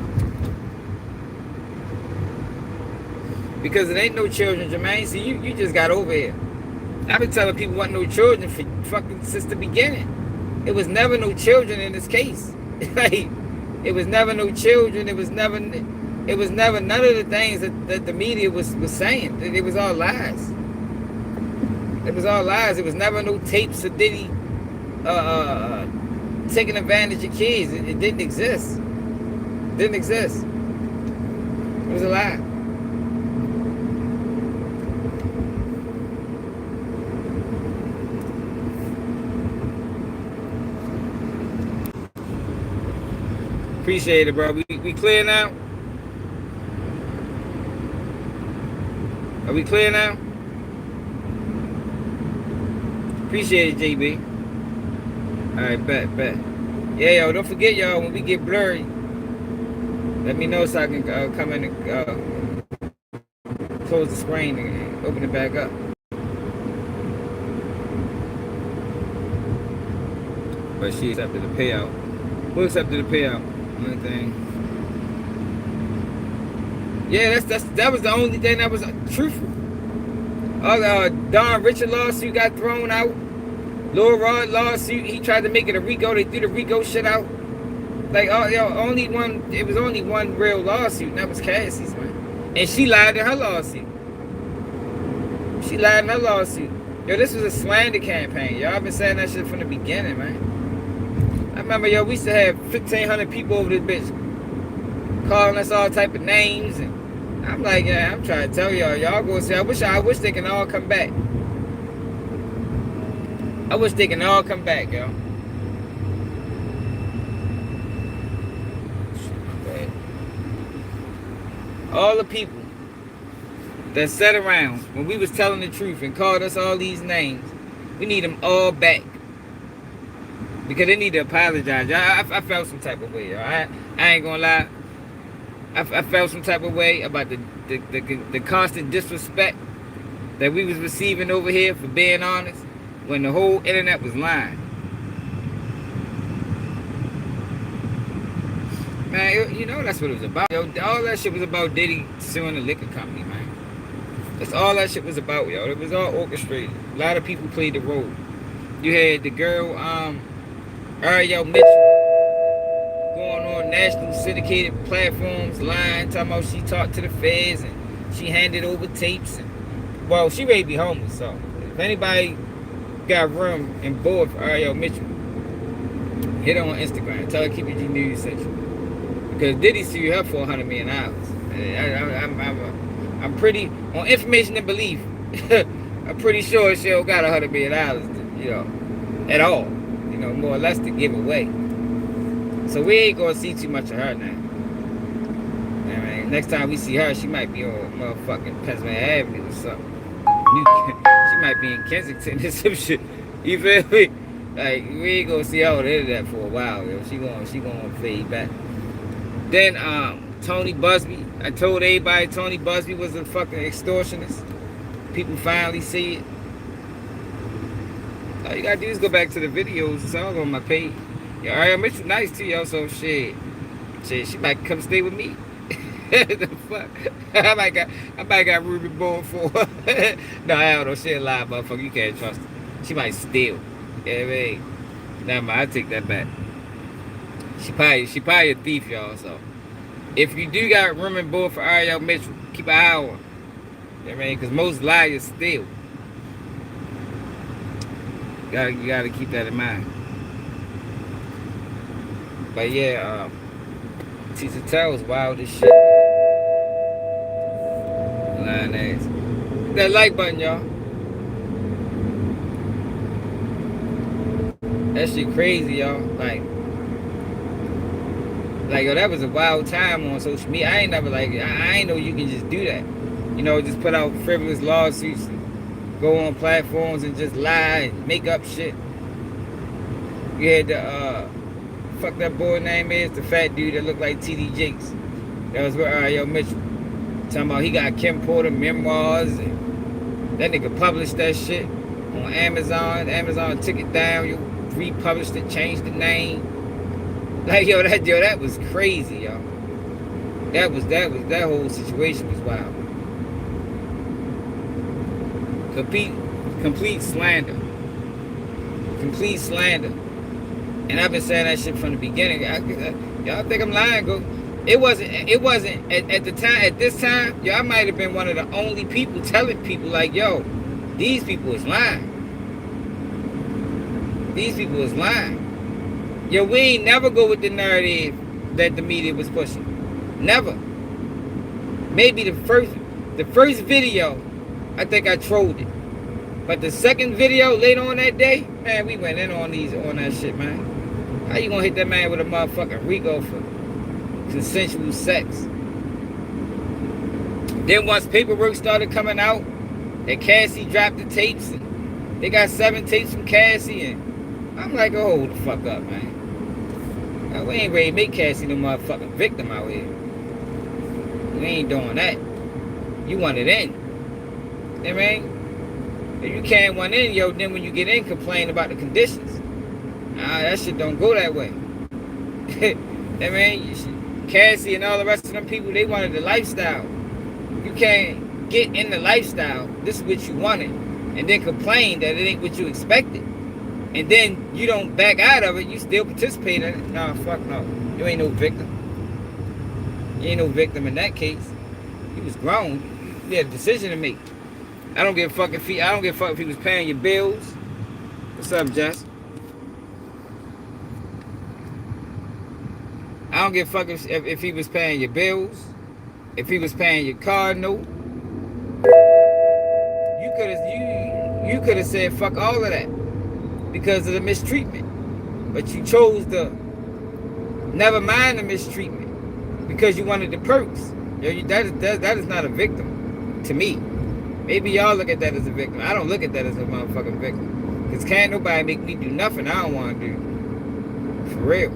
Because it ain't no children, Jermaine. See, you just got over here. I've been telling people want no children for fucking since the beginning. It was never no children in this case. Like, it was never no children. It was never none of the things that the media was saying. It was all lies. It was all lies. It was never no tapes of Diddy taking advantage of kids. It didn't exist. It didn't exist. It was a lie. Appreciate it, bro. We clear now? Are we clear now? Appreciate it, JB. Alright, bet. Yeah, yo, don't forget, y'all, when we get blurry, let me know so I can come in and close the screen and open it back up. But she accepted the payout. Who accepted the payout? Only thing. Yeah, that was the only thing that was truthful. Don Richard lawsuit got thrown out. Lil Rod lawsuit, he tried to make it a RICO. They threw the RICO shit out. Like, only one. It was only one real lawsuit, and that was Cassie's, man. And she lied in her lawsuit. She lied in her lawsuit. Yo, this was a slander campaign. Y'all been saying that shit from the beginning, man. I remember, yo, we used to have 1,500 people over this bitch calling us all type of names and I'm like, yeah, I'm trying to tell y'all go see. I wish they can all come back. I wish they can all come back, yo. All the people that sat around when we was telling the truth and called us all these names, we need them all back. Because they need to apologize. I felt some type of way, yo. I ain't gonna lie. I felt some type of way about the constant disrespect that we was receiving over here for being honest when the whole internet was lying. Man, you know that's what it was about. Yo, all that shit was about Diddy suing the liquor company, man. That's all that shit was about, yo. It was all orchestrated. A lot of people played the role. You had the girl, Ariel Mitchell, going on national syndicated platforms, lying, talking about she talked to the feds and she handed over tapes. And, well, she may be homeless, so if anybody got room and board for Ariel Mitchell, hit her on Instagram. Tell her keep it G News Central. Because Diddy sued her for $100 million. I'm pretty, on information and belief, I'm pretty sure she don't got $100 million, you know, at all. You know, more or less to give away. So we ain't gonna see too much of her now. I mean, next time we see her, she might be on motherfucking Pennsylvania Avenue or something. She might be in Kensington or some shit. You feel me? Like, we ain't gonna see her on the internet for a while, yo. She gonna fade back. Then Tony Busby. I told everybody Tony Busby was a fucking extortionist. People finally see it. All you gotta do is go back to the videos. It's all on my page. Yo, Ariel Mitchell nice too, yo. So shit, she might come stay with me. The fuck? I might got Ruby Boy for her. No, I don't know. She a lie, motherfucker. You can't trust her. She might steal. Yeah, I mean, never mind. I take that back. She probably a thief, y'all. So if you do got room and board for Ariel Mitchell, keep an eye on her. You know what I mean? Because most liars steal. You gotta keep that in mind. But yeah, Tissa Tails wild as shit. Lying ass. That like button, y'all. That shit crazy, y'all. Like, yo, that was a wild time on social media. I ain't never I ain't know you can just do that. You know, just put out frivolous lawsuits and go on platforms and just lie and make up shit. You had the fuck that boy name is, the fat dude that looked like T.D. Jakes. That was with Ariel Mitchell. Talking about he got Kim Porter memoirs and that nigga published that shit on Amazon. Amazon took it down, you republished it, changed the name. Like that was crazy, yo. That whole situation was wild. Complete slander. Complete slander. And I've been saying that shit from the beginning. Y'all think I'm lying? It wasn't at this time, yo, I might have been one of the only people telling people like, yo, these people is lying. These people is lying. Yo, we ain't never go with the narrative that the media was pushing. Never. Maybe the first video, I think I trolled it. But the second video later on that day, man, we went in on that shit, man. How you gonna hit that man with a motherfucking RICO for consensual sex? Then once paperwork started coming out, that Cassie dropped the tapes, and they got 7 tapes from Cassie, and I'm like, oh, hold the fuck up, man. Now, we ain't ready to make Cassie no motherfucking victim out here. We ain't doing that. You want it in. You know what I mean? If you can't want in, yo, then when you get in, complain about the conditions. That shit don't go that way. I mean, Cassie and all the rest of them people, they wanted the lifestyle. You can't get in the lifestyle. This is what you wanted. And then complain that it ain't what you expected. And then you don't back out of it. You still participate in it. Nah, fuck no. You ain't no victim. You ain't no victim in that case. You was grown. You had a decision to make. I don't give a fuck if he was paying your bills. What's up, Jess? I don't give a fuck if he was paying your bills. if he was paying your car note, you could have said fuck all of that because of the mistreatment. But you chose to never mind the mistreatment because you wanted the perks. That is not a victim to me. Maybe y'all look at that as a victim. I don't look at that as a motherfucking victim. Because can't nobody make me do nothing I don't want to do. For real.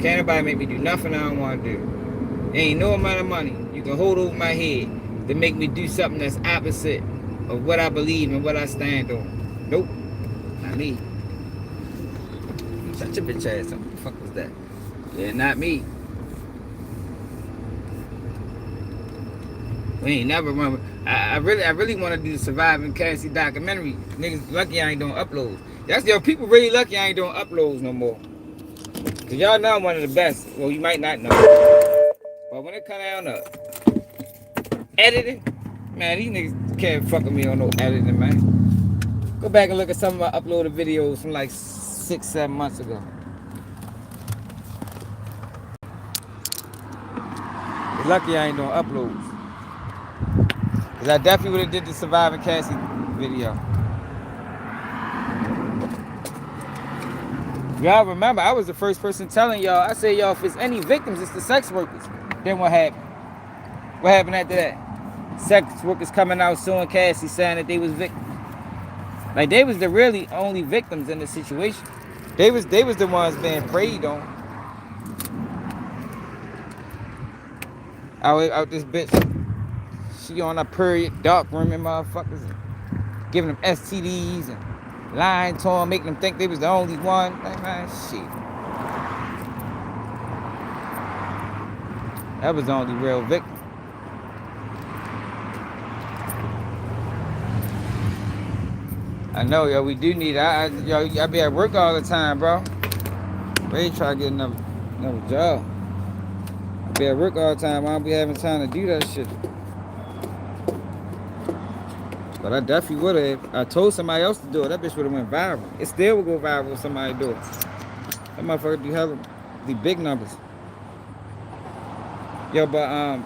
Can't nobody make me do nothing I don't want to do. Ain't no amount of money you can hold over my head to make me do something that's opposite of what I believe and what I stand on. Nope. Not me. Shut your bitch ass up. What the fuck was that? Yeah, not me. We ain't never run. I really want to do the Surviving Cassie documentary. Niggas lucky I ain't doing uploads. That's yo, people really lucky I ain't doing uploads no more. Cause y'all know I'm one of the best. Well, you might not know. But when it come down to editing, man, these niggas can't fuck with me on no editing, man. Go back and look at some of my uploaded videos from like 6-7 months ago. You're lucky I ain't doing uploads. Cause I definitely would have did the Surviving Cassie video. Y'all remember, I was the first person telling y'all, I said, y'all, if it's any victims, it's the sex workers. Then what happened? What happened after that? Sex workers coming out suing Cassie saying that they was victims. Like, they was the really only victims in the situation. They was the ones being preyed on. Out this bitch. She on a period, dark rooming motherfuckers. Giving them STDs and lying to them, making them think they was the only one. Like, man, shit. That was the only real victim. I know, yo, we do need I be at work all the time, bro. Ready to try to get another job. I be at work all the time. I don't be having time to do that shit. But I definitely would have. I told somebody else to do it. That bitch would have went viral. It still would go viral if somebody do it. That motherfucker do hella the big numbers. Yo, but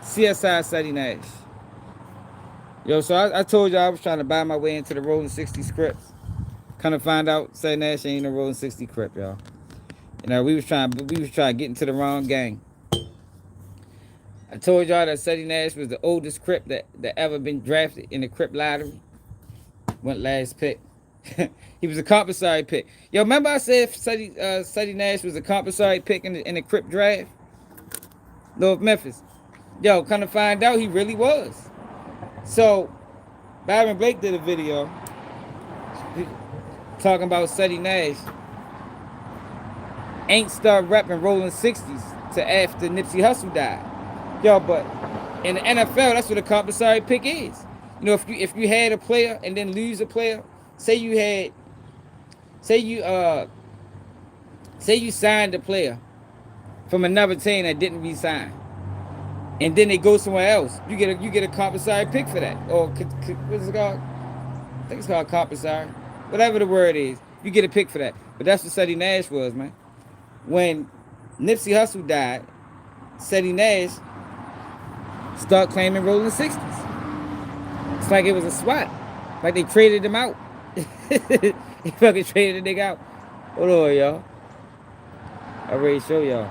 CSI Sed Nash. Yo, so I told y'all I was trying to buy my way into the Rolling 60 scripts. Kind of find out Sed Nash ain't no Rolling 60 crip, y'all. You know, we was trying to get into the wrong gang. I told y'all that Ceddy Nash was the oldest crip that ever been drafted in the crip lottery. Went last pick. He was a compulsory pick. Yo, remember I said Ceddy Nash was a compulsory pick in the crip draft? North Memphis. Yo, kind of find out he really was. So, Byron Blake did a video talking about Ceddy Nash ain't start repping Rolling 60s to after Nipsey Hussle died. Yo, but in the NFL, that's what a compulsory pick is. You know, if you had a player and then lose a player, say you signed a player from another team that didn't re-sign, and then they go somewhere else, you get a compulsory pick for that. Or what's it called? I think it's called compulsory. Whatever the word is, you get a pick for that. But that's what Ceddy Nash was, man. When Nipsey Hussle died, Ceddy Nash start claiming Rolling 60s. It's like it was a swap. Like they traded him out. They fucking traded the nigga out. Hold on, y'all. I already show y'all.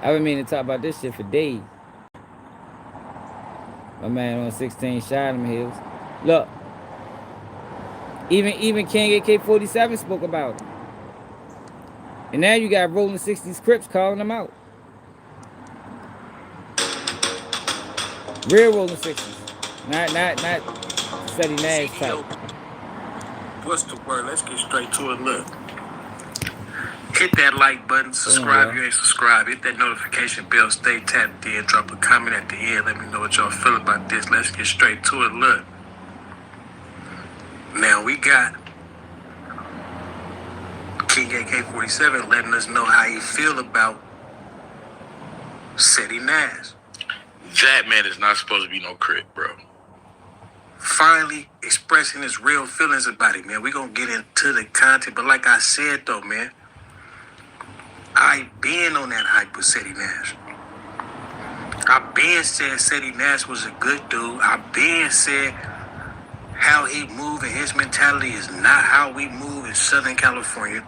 I've been meaning to talk about this shit for days. My man on 16 shot him hills. Look. Even King AK-47 spoke about it. And now you got Rolling 60s Crips calling them out. Real Rolling 60s. Not Ceddy Nash type. What's the word? Let's get straight to it. Look. Hit that like button, subscribe if you ain't subscribed, hit that notification bell, stay tapped in, drop a comment at the end, let me know what y'all feel about this. Let's get straight to it. Look. Now we got King AK-47 letting us know how he feel about Ceddy Nash. That man is not supposed to be no crip, bro. Finally expressing his real feelings about it, man. We're going to get into the content. But like I said, though, man, I been on that hype with Ceddy Nash. I been said Ceddy Nash was a good dude. I been said how he move and his mentality is not how we move in Southern California.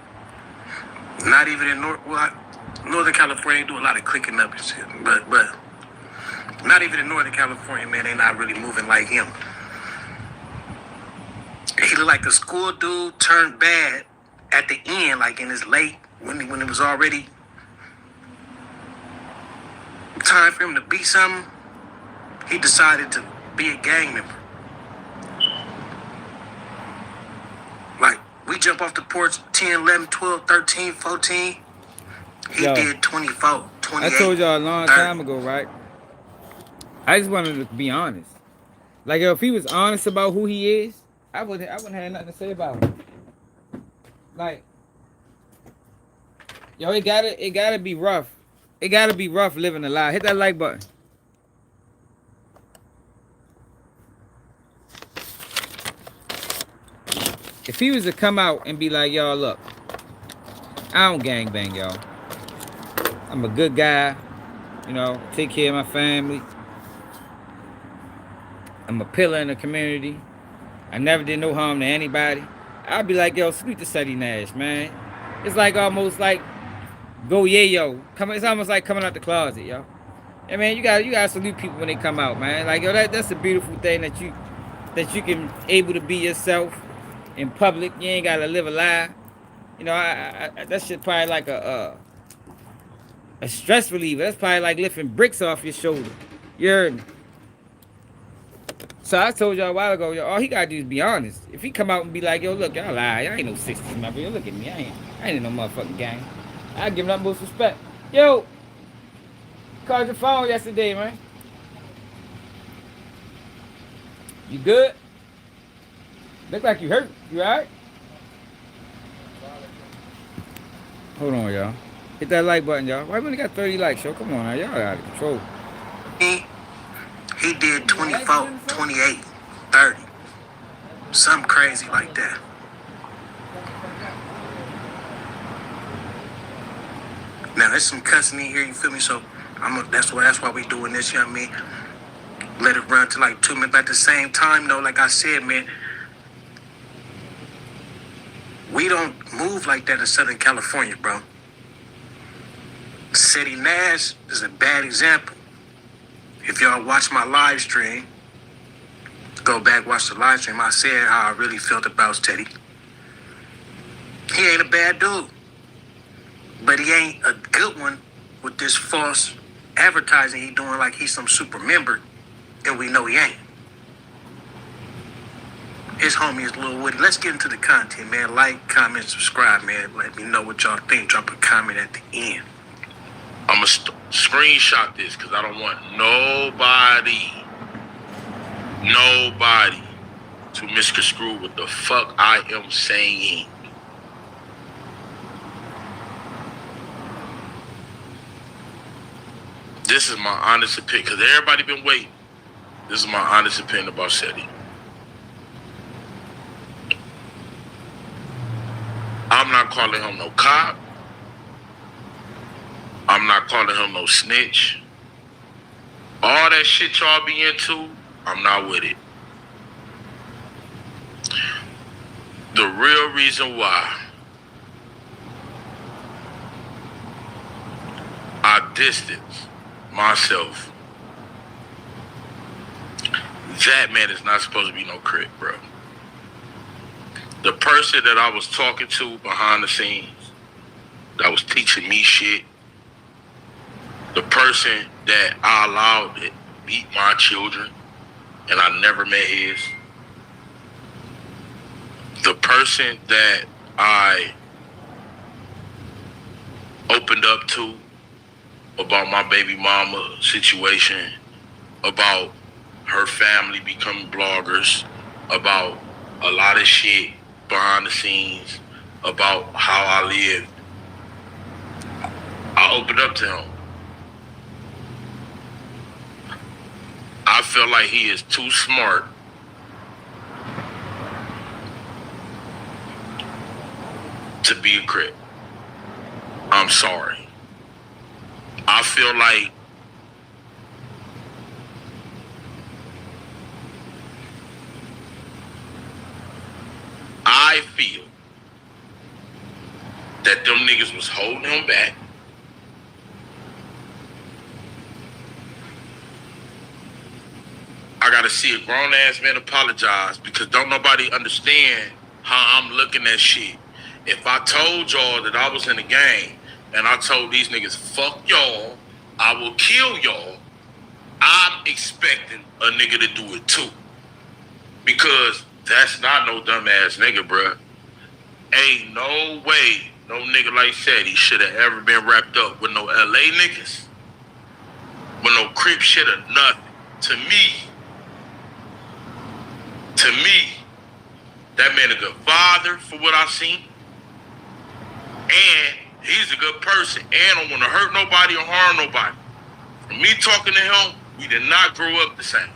Not even in Northern California, they do a lot of clicking up and shit. But not even in Northern California, man, they not really moving like him. He looked like a school dude turned bad at the end, like in his late, when it was already time for him to be something. He decided to be a gang member. Like, we jump off the porch 10, 11, 12, 13, 14. He did 24, 28. I told y'all a long 30. time ago, right? I just wanted to be honest. Like, if he was honest about who he is, I wouldn't have nothing to say about him. Like, yo, it gotta be rough. It gotta be rough living a lie. Hit that like button. If he was to come out and be like, y'all, look, I don't gangbang, y'all. I'm a good guy. You know, take care of my family. I'm a pillar in the community. I never did no harm to anybody. I'd be like, yo, salute to Ceddy Nash, man. It's like almost like go yeah, yo. It's almost like coming out the closet, yo. I mean, you gotta salute people when they come out, man. Like, yo, that's a beautiful thing that you can able to be yourself in public. You ain't gotta live a lie. You know, that shit probably like a stress reliever. That's probably like lifting bricks off your shoulder. You heard me? So I told y'all a while ago, yo, all he gotta do is be honest. If he come out and be like, yo, look, y'all lie. Y'all ain't no 60s, my bro. Look at me. I ain't in no motherfucking gang. I give him that most respect. Yo, called your phone yesterday, man. You good? Look like you hurt. You alright? Hold on, y'all. Hit that like button, y'all. Why we only got 30 likes, yo? Come on, now. Y'all out of control. He did 24, 28, 30. Something crazy like that. Now, there's some cussing in here, you feel me? So, that's why we doing this, you know what I mean? Let it run to like 2 minutes. But at the same time, though, like I said, man, we don't move like that in Southern California, bro. Ceddy Nash is a bad example. If y'all watch my live stream, go back, watch the live stream, I said how I really felt about Ceddy. He ain't a bad dude. But he ain't a good one with this false advertising he doing like he's some super member, and we know he ain't. His homie is Lil Woody. Let's get into the content, man. Like, comment, subscribe, man. Let me know what y'all think. Drop a comment at the end. I'm going to screenshot this because I don't want nobody to misconstrue what the fuck I am saying. This is my honest opinion, because everybody been waiting. This is my honest opinion about Ceddy. I'm not calling him no cop. I'm not calling him no snitch. All that shit y'all be into, I'm not with it. The real reason why I distance myself, that man is not supposed to be no crick, bro. The person that I was talking to behind the scenes, that was teaching me shit, the person that I allowed to meet my children, and I never met his, the person that I opened up to about my baby mama situation, about her family becoming bloggers, about a lot of shit behind the scenes, about how I lived. I opened up to him. I feel like he is too smart to be a crip. I'm sorry. I feel like that them niggas was holding him back. I gotta see a grown ass man apologize because don't nobody understand how I'm looking at shit. If I told y'all that I was in the game and I told these niggas, fuck y'all, I will kill y'all, I'm expecting a nigga to do it too. Because that's not no dumbass nigga, bruh. Ain't no way no nigga like Ceddy should have ever been wrapped up with no LA niggas, with no crip shit or nothing. To me, that man a good father for what I seen. And he's a good person and don't want to hurt nobody or harm nobody. From me talking to him, we did not grow up the same.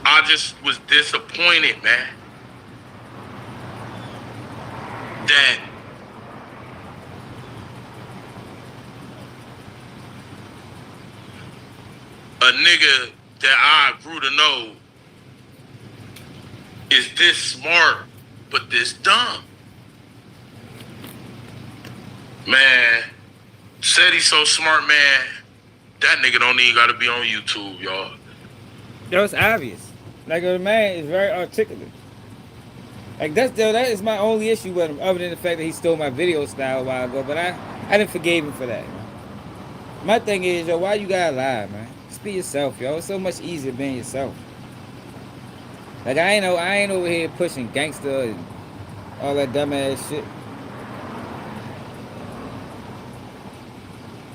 I just was disappointed, man, that a nigga that I grew to know is this smart, but this dumb. Man, said he's so smart, man. That nigga don't even gotta be on YouTube, y'all. That was obvious. Like, the man is very articulate. Like, that is my only issue with him, other than the fact that he stole my video style a while ago. But I didn't forgive him for that, man. My thing is, yo, why you gotta lie, man? Just be yourself, yo. It's so much easier being yourself. Like, I ain't over here pushing gangster and all that dumbass shit.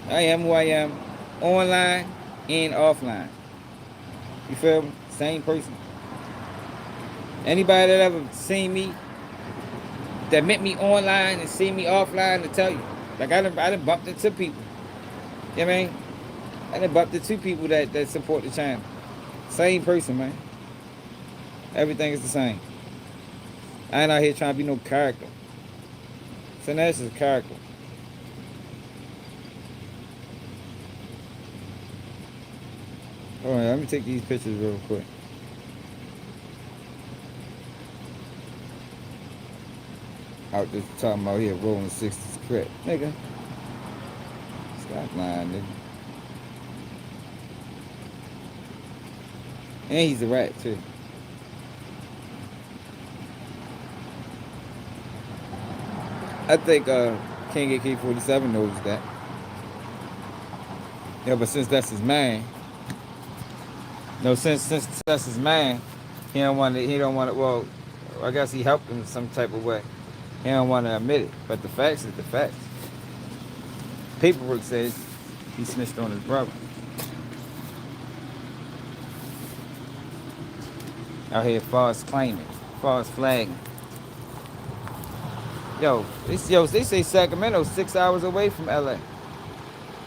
I am who I am, online and offline. You feel me? Same person. Anybody that ever seen me, that met me online and seen me offline, to tell you. Like, I done bumped into people. You know what I mean? I done bumped into people that support the channel. Same person, man. Everything is the same. I ain't out here trying to be no character. Sed Nash is a character. Hold on, let me take these pictures real quick. Out there talking about here rolling 60s crap. Nigga. Stop lying, nigga. And he's a rat, too. I think King AK-47 knows that. Yeah, but since that's his man, since that's his man, he don't want to, well, I guess he helped him in some type of way. He don't want to admit it, but the facts is the facts. Paperwork says he snitched on his brother. Out here false claiming, false flagging. They say Sacramento's 6 hours away from LA.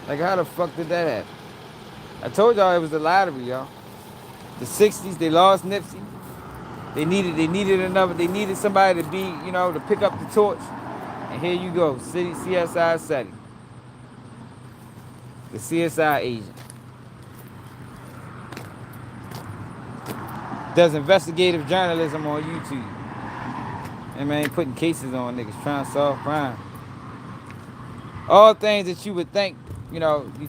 Like, how the fuck did that happen? I told y'all it was a lottery, y'all. The 60s, they lost Nipsey. They needed somebody to be, to pick up the torch. And here you go, CSI Sed. The CSI agent. Does investigative journalism on YouTube. And man, putting cases on niggas, trying to solve crime. All things that you would think, you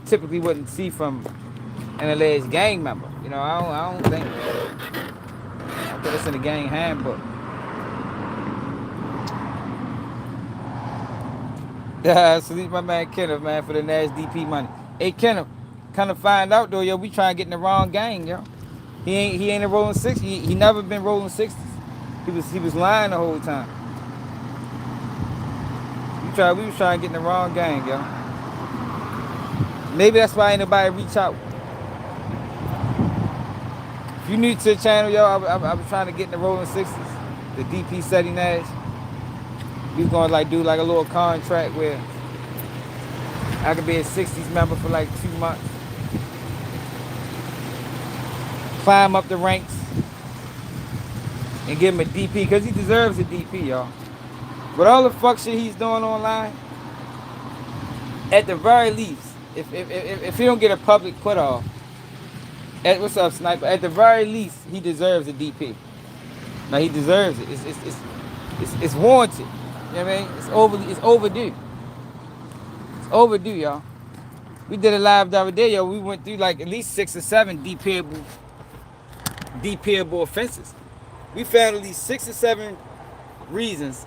typically wouldn't see from an alleged gang member. I don't think it's in the gang handbook. Salute my man Kenneth, man, for the Nash DP money. Hey Kenneth, kind of find out though, yo, we trying to get in the wrong gang, yo. He ain't a rolling 60s. He never been rolling 60s. He was lying the whole time. We was trying to get in the wrong gang, yo. Maybe that's why ain't nobody reach out. If you new to the channel, yo, I was trying to get in the rolling 60s. The DP Ceddy Nash. We was gonna do a little contract where I could be a 60s member for 2 months. Climb up the ranks and give him a DP, because he deserves a DP, y'all. But all the fuck shit he's doing online, at the very least, if he don't get a public put off, what's up, Sniper? At the very least, he deserves a DP. Now he deserves it. It's warranted. You know what I mean? It's overdue. It's overdue, y'all. We did a live the other day, yo. We went through like at least 6 or 7 DPable offenses. We found at least 6 or 7 reasons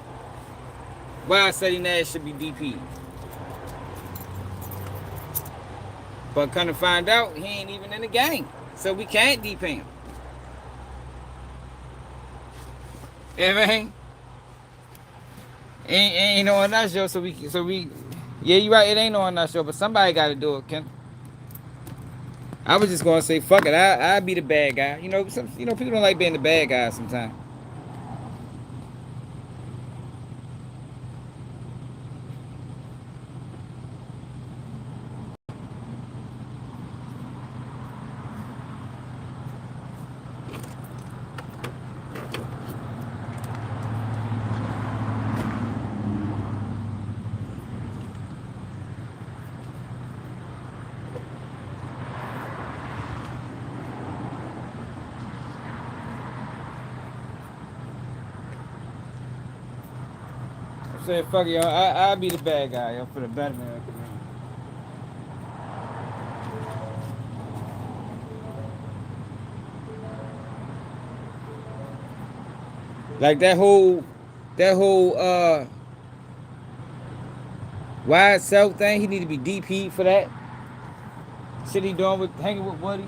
why Ceddy Nash should be DP'd. But come to find out, he ain't even in the game. So we can't DP him. You know what I mean? Ain't on that show, so we yeah, you right, it ain't on that show, but somebody gotta do it, Ken. I was just gonna say, fuck it, I'll be the bad guy. You know, people don't like being the bad guy sometimes. Say fuck it, y'all. I'll be the bad guy, yo, for the better man. Like that whole wide self thing, he need to be DP'd for that. Shit he doing with hanging with Woody.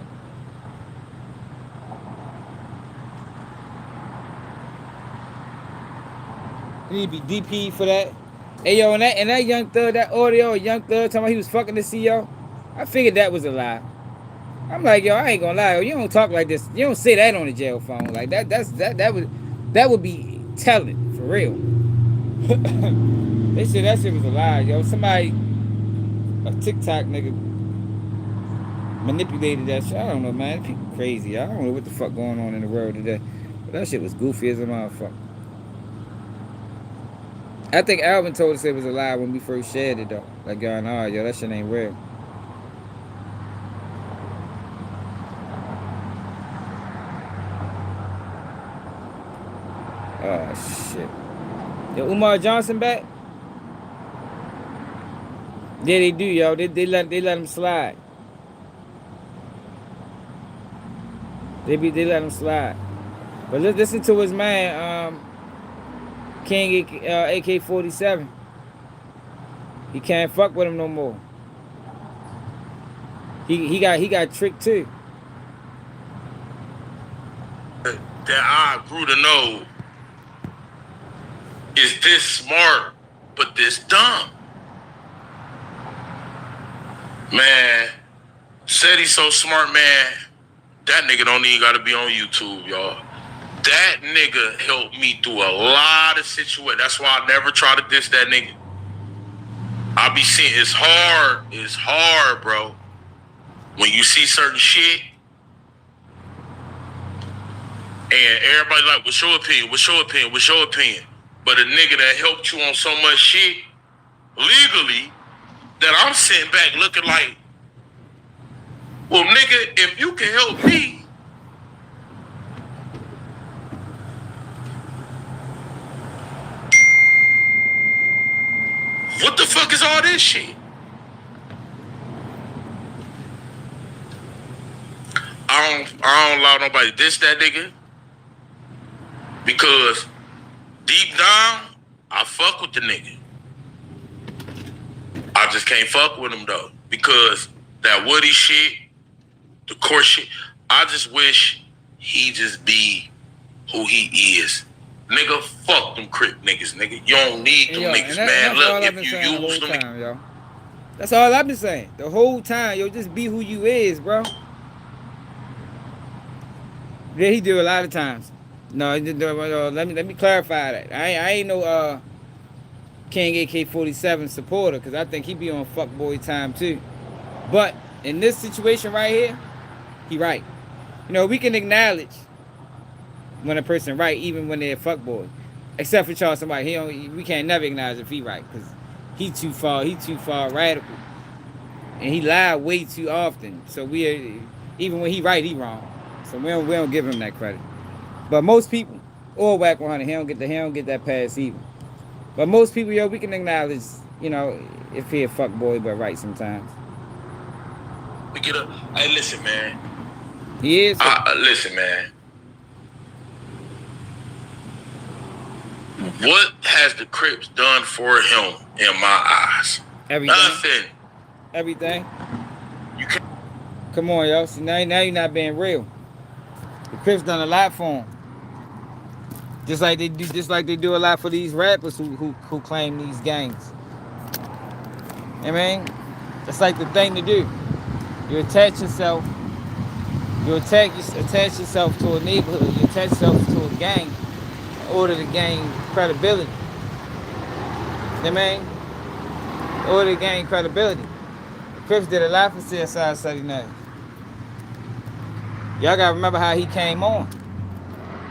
He need to be DP'd for that. Hey yo, and that young thug, that audio, young thug talking about he was fucking the CEO. I figured that was a lie. I'm like, yo, I ain't gonna lie, yo, you don't talk like this. You don't say that on the jail phone. Like that would be telling, for real. They said that shit was a lie, yo. Somebody, a TikTok nigga, manipulated that shit. I don't know, man. People crazy. I don't know what the fuck going on in the world today. But that shit was goofy as a motherfucker. I think Alvin told us it was a lie when we first shared it, though. Like, yo, nah, yo, that shit ain't real. Oh, shit. Yo, Umar Johnson back? Yeah, they do, yo. They let him slide. They let him slide. But listen to his man, King AK-47. He can't fuck with him no more. He got tricked too. That I grew to know is this smart, but this dumb. Man, said he's so smart, man. That nigga don't even gotta be on YouTube, y'all. That nigga helped me through a lot of situations. That's why I never try to diss that nigga. I be seeing it's hard, bro. When you see certain shit, and everybody like, what's your opinion? But a nigga that helped you on so much shit, legally, that I'm sitting back looking like, well, nigga, if you can help me, what the fuck is all this shit? I don't allow nobody to diss that nigga. Because deep down, I fuck with the nigga. I just can't fuck with him though. Because that Woody shit, the court shit, I just wish he just be who he is. Nigga, fuck them Crip niggas, nigga. You don't need them niggas, man. Look, if you use them, time, yo. That's all I've been saying. The whole time, yo, just be who you is, bro. Yeah, he do a lot of times. No, let me clarify that. I ain't no King AK-47 supporter, because I think he be on fuckboy time too. But in this situation right here, he right. You know, we can acknowledge when a person right, even when they're a fuckboy. Except for Charles somebody, we can't never acknowledge if he right, because he too far radical. and he lied way too often. So even when he right, he wrong. So we don't give him that credit. But most people, or Wack 100, he don't get that pass either. But most people, yo, we can acknowledge, you know, if he a fuck boy, but right sometimes. We get up. Hey, listen, man. He is. Listen, man. What has the Crips done for him in my eyes? Everything. Nothing. Everything. You can't. Come on, yo. See, now you're not being real. The Crips done a lot for him. Just like they do a lot for these rappers who claim these gangs. I mean, that's like the thing to do. You attach yourself. You attach yourself to a neighborhood. You attach yourself to a gang in order to gain credibility. You know what I mean? In order to gain credibility. The Crips did a lot for CSI Sed Nash. Y'all gotta remember how he came on.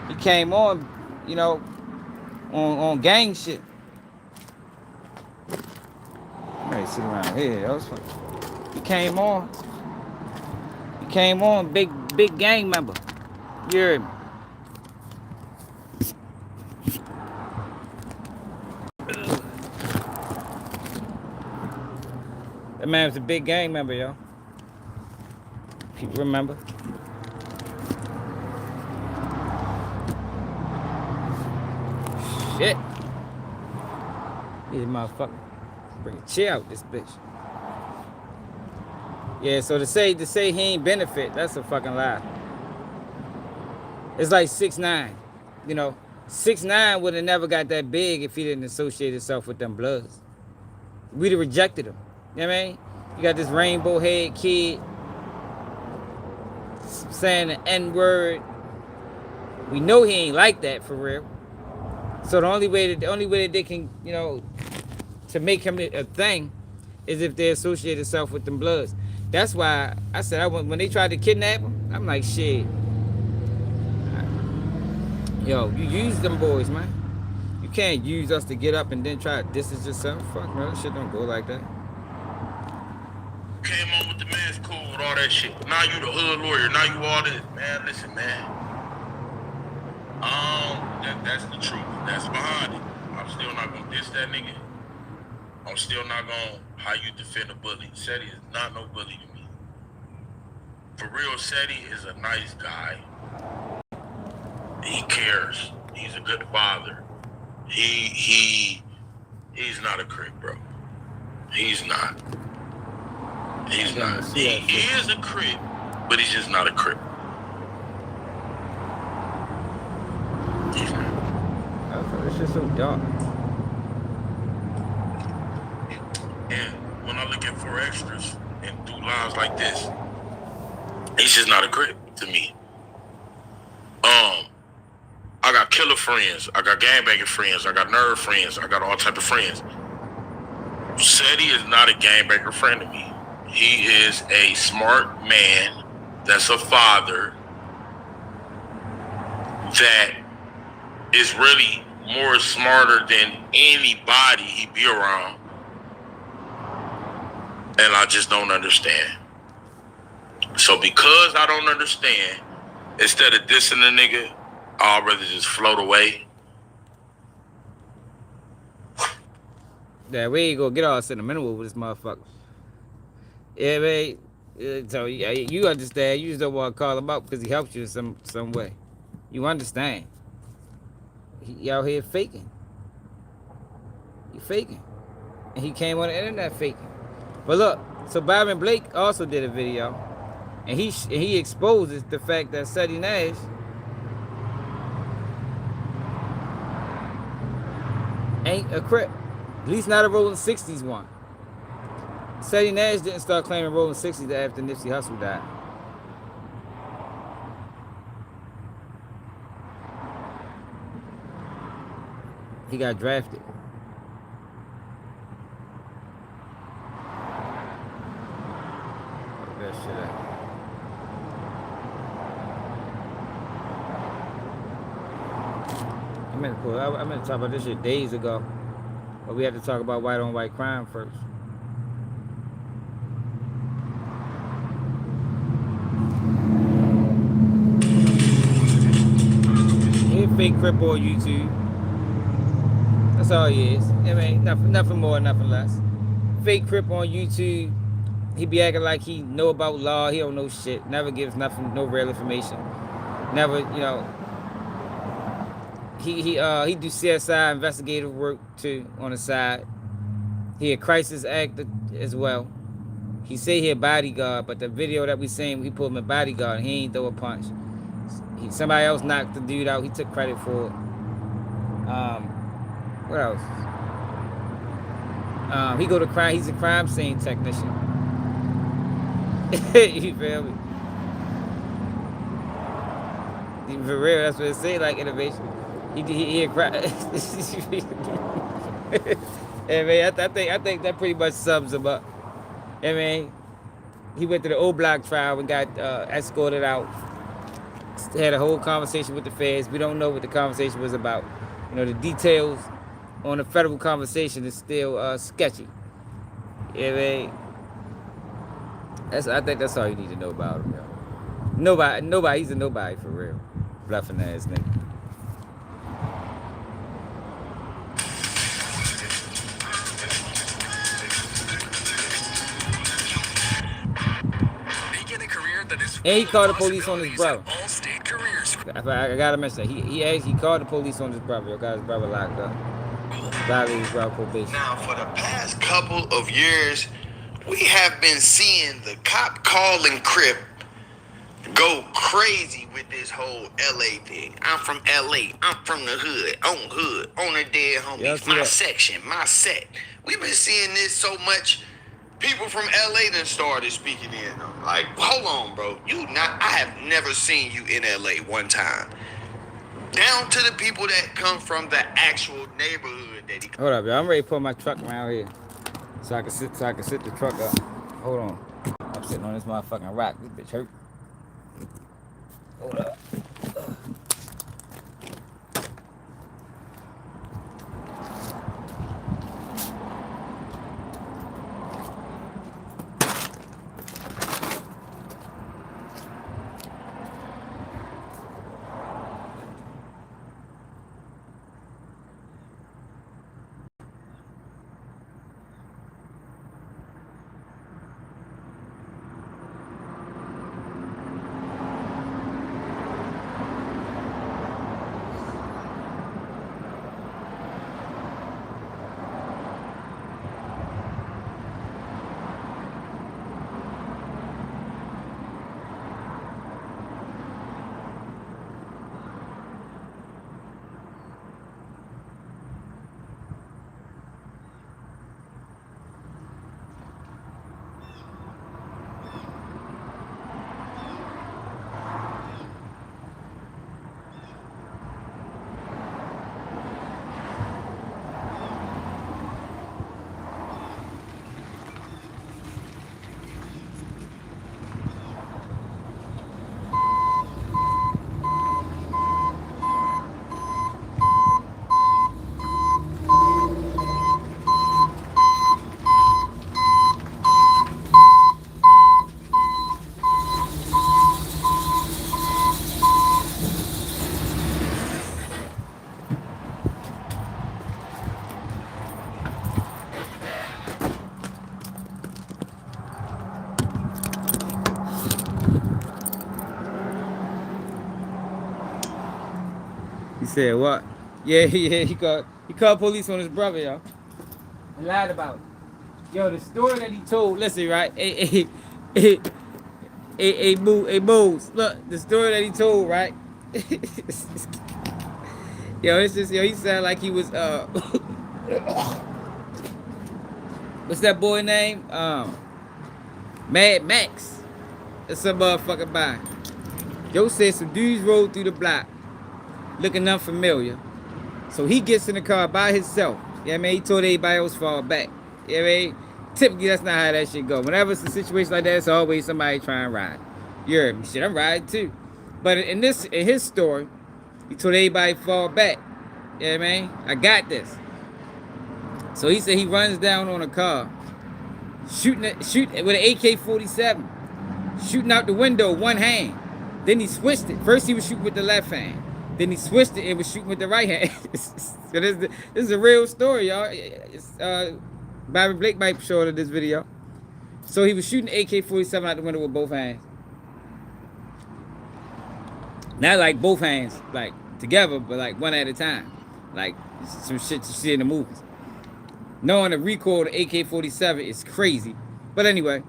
He came on, you know, on gang shit. I'm ready to sit around here. That was fun. He came on. He came on, big gang member. You heard me? That man was a big gang member, yo. People remember. Shit. These motherfuckers bring a chair out this bitch. Yeah, so to say he ain't benefit, that's a fucking lie. It's like 6ix9ine. You know, 6ix9ine would have never got that big if he didn't associate himself with them Bloods. We'd have rejected him. You know what I mean? You got this rainbow head kid saying the N-word. We know he ain't like that for real. So the only way that they can, you know, to make him a thing is if they associate themselves with them Bloods. That's why I said when they tried to kidnap him, I'm like, shit. Yo, you use them boys, man. You can't use us to get up and then try to distance yourself. Fuck, man, that shit don't go like that. Came on with the man's cool with all that shit. Now you the hood lawyer. Now you all this. Man, listen, man. That's the truth. That's behind it. I'm still not gonna diss that nigga. I'm still not gonna how you defend a bully. Ceddy is not no bully to me. For real, Ceddy is a nice guy. He cares. He's a good father. He's not a Crip, bro. He's not. He's not. He is a Crip, but he's just not a Crip. He's not. It's just so dark. And when I look at 4 extras and do lines like this, he's just not a Crip to me. I got killer friends, I got gangbanging friends, I got nerd friends, I got all type of friends. Ceddy is not a gangbanger friend to me. He is a smart man that's a father that is really more smarter than anybody he be around. And I just don't understand. So because I don't understand, instead of dissing the nigga, I'd rather just float away. Yeah, we ain't gonna get all sentimental with this motherfucker. Yeah, man. So you understand. You just don't want to call him out because he helped you in some way. You understand. He out here faking. He faking. And he came on the internet faking. But look, so Byron Blake also did a video. And he exposes the fact that Ceddy Nash ain't a Crip. At least not a Rolling 60s one. Ceddy Nash didn't start claiming Rolling 60s after Nipsey Hussle died. He got drafted. That shit out. I meant to talk about this shit days ago. But we had to talk about white on white crime first. fake crip on YouTube. That's all he is. I mean, nothing more, nothing less. Fake crip on YouTube. He be acting like he know about law. He don't know shit. Never gives nothing, no real information. Never, you know. He do CSI investigative work too on the side. He a crisis actor as well. He say he a bodyguard, but the video that we seen, he pulled him a bodyguard. He ain't throw a punch. Somebody else knocked the dude out. He took credit for it. What else? He go to crime. He's a crime scene technician. You feel me? For real, that's what it say. Like innovation. He a crime. Hey man, I think that pretty much sums him up. I mean, he went to the old block trial and got escorted out. Had a whole conversation with the feds. We don't know what the conversation was about. You know, the details on the federal conversation is still sketchy. Yeah, man. I think that's all you need to know about him, yo. Nobody. He's a nobody for real. Bluffing ass nigga. And he called the police on his brother. I gotta mention that. He called the police on his brother. Yo, got his brother locked up. Violated his brother probation. Now, for the past couple of years, we have been seeing the cop calling Crip go crazy with this whole LA thing. I'm from LA. I'm from the hood. On the dead homies. My section. My set. We've been seeing this so much. People from LA done started speaking in. Like, hold on, bro. I have never seen you in LA one time. Down to the people that come from the actual neighborhood that he. Hold up, y'all. I'm ready to put my truck around here. So I can sit the truck up. Hold on. I'm sitting on this motherfucking rock. This bitch hurt. Hold up. He said what? Yeah, he called police on his brother, yo. And lied about it. Yo, the story that he told, listen, right? Hey, Moose, look, the story that he told, right? Yo, it's just, yo, he sounded like he was, what's that boy name? Mad Max. That's some motherfucking by. Yo said some dudes rode through the block looking unfamiliar. So he gets in the car by himself. You know what I mean? He told everybody else fall back. You know what I mean? Typically, that's not how that shit go. Whenever it's a situation like that, it's always somebody trying to ride. You heard me? Shit, I'm riding too. But in his story, he told everybody fall back. You know what I mean? I got this. So he said he runs down on a car, shooting with an AK-47, shooting out the window one hand. Then he switched it. First he was shooting with the left hand. Then he switched it and was shooting with the right hand. So this is a real story, y'all. Bobby Blake might show it in this video. So he was shooting AK-47 out the window with both hands. Not like both hands, like together, but like one at a time. Like some shit you see in the movies. Knowing the recoil of the AK-47 is crazy. But anyway,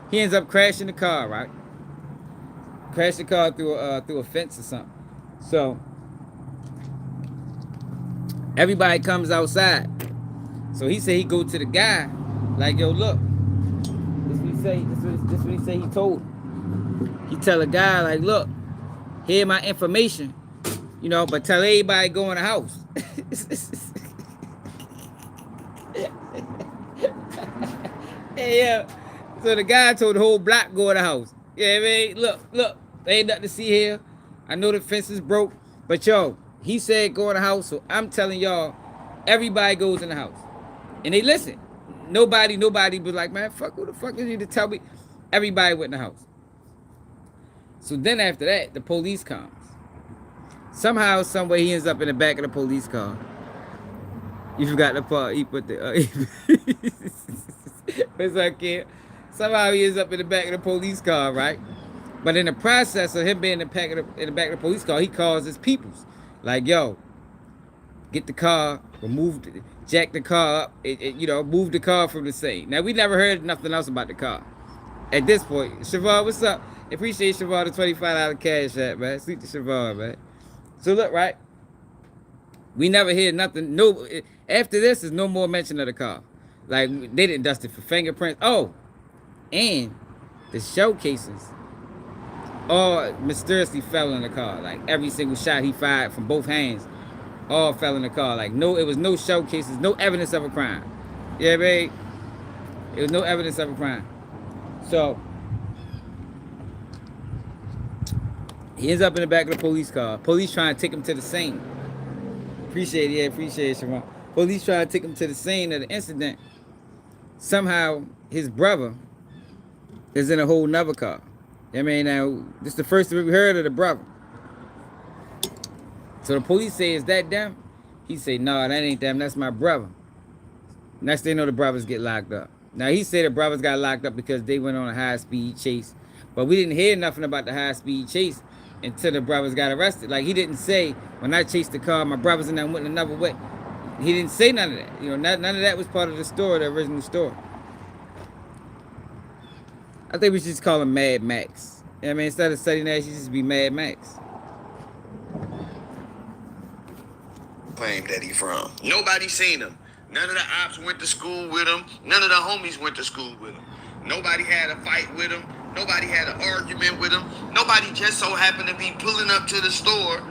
he ends up crashing the car, right? Crashed the car through a fence or something. So everybody comes outside. So he said he go to the guy, like, yo, look. This what he say. This what he say he told him. He tell a guy, like, look, here my information, you know, but tell everybody go in the house. Hey, yeah. So the guy told the whole block go in the house. Yeah, man, look, there ain't nothing to see here. I know the fence is broke, but yo, he said go in the house, so I'm telling y'all, everybody goes in the house. And they listen. Nobody was like, man, fuck, who the fuck is you to tell me? Everybody went in the house. So then after that, the police comes. Somehow, some way, he ends up in the back of the police car. You forgot the part. He put the. It's okay. Somehow he ends up in the back of the police car, right? But in the process of him being in the back of the police car, he calls his peoples, like, yo, get the car, jack the car up, you know, move the car from the scene. Now we never heard nothing else about the car. At this point, Siobhan, what's up? Appreciate Siobhan the $25 cash app, man. Sleep to Siobhan, man. So look, right? We never hear nothing. No, after this, there's no more mention of the car. Like, they didn't dust it for fingerprints. Oh, and the shell cases all mysteriously fell in the car. Like, every single shot he fired from both hands all fell in the car. Like, no, it was no shell cases, no evidence of a crime. Yeah, babe? It was no evidence of a crime. So, he ends up in the back of the police car. Police trying to take him to the scene. Appreciate it, Siobhan. Police trying to take him to the scene of the incident. Somehow, his brother is in a whole nother car. I mean, now, this is the first time we heard of the brother. So the police say, is that them? He say, no, that ain't them. That's my brother. Next thing you know, the brothers get locked up. Now, he said the brothers got locked up because they went on a high-speed chase. But we didn't hear nothing about the high-speed chase until the brothers got arrested. Like, he didn't say, when I chased the car, my brothers and them went another way. He didn't say none of that. You know, none of that was part of the story, the original story. I think we should just call him Mad Max. You know what I mean? Instead of Ceddy Nash, he should just be Mad Max. Claim that he from. Nobody seen him. None of the ops went to school with him. None of the homies went to school with him. Nobody had a fight with him. Nobody had an argument with him. Nobody just so happened to be pulling up to the store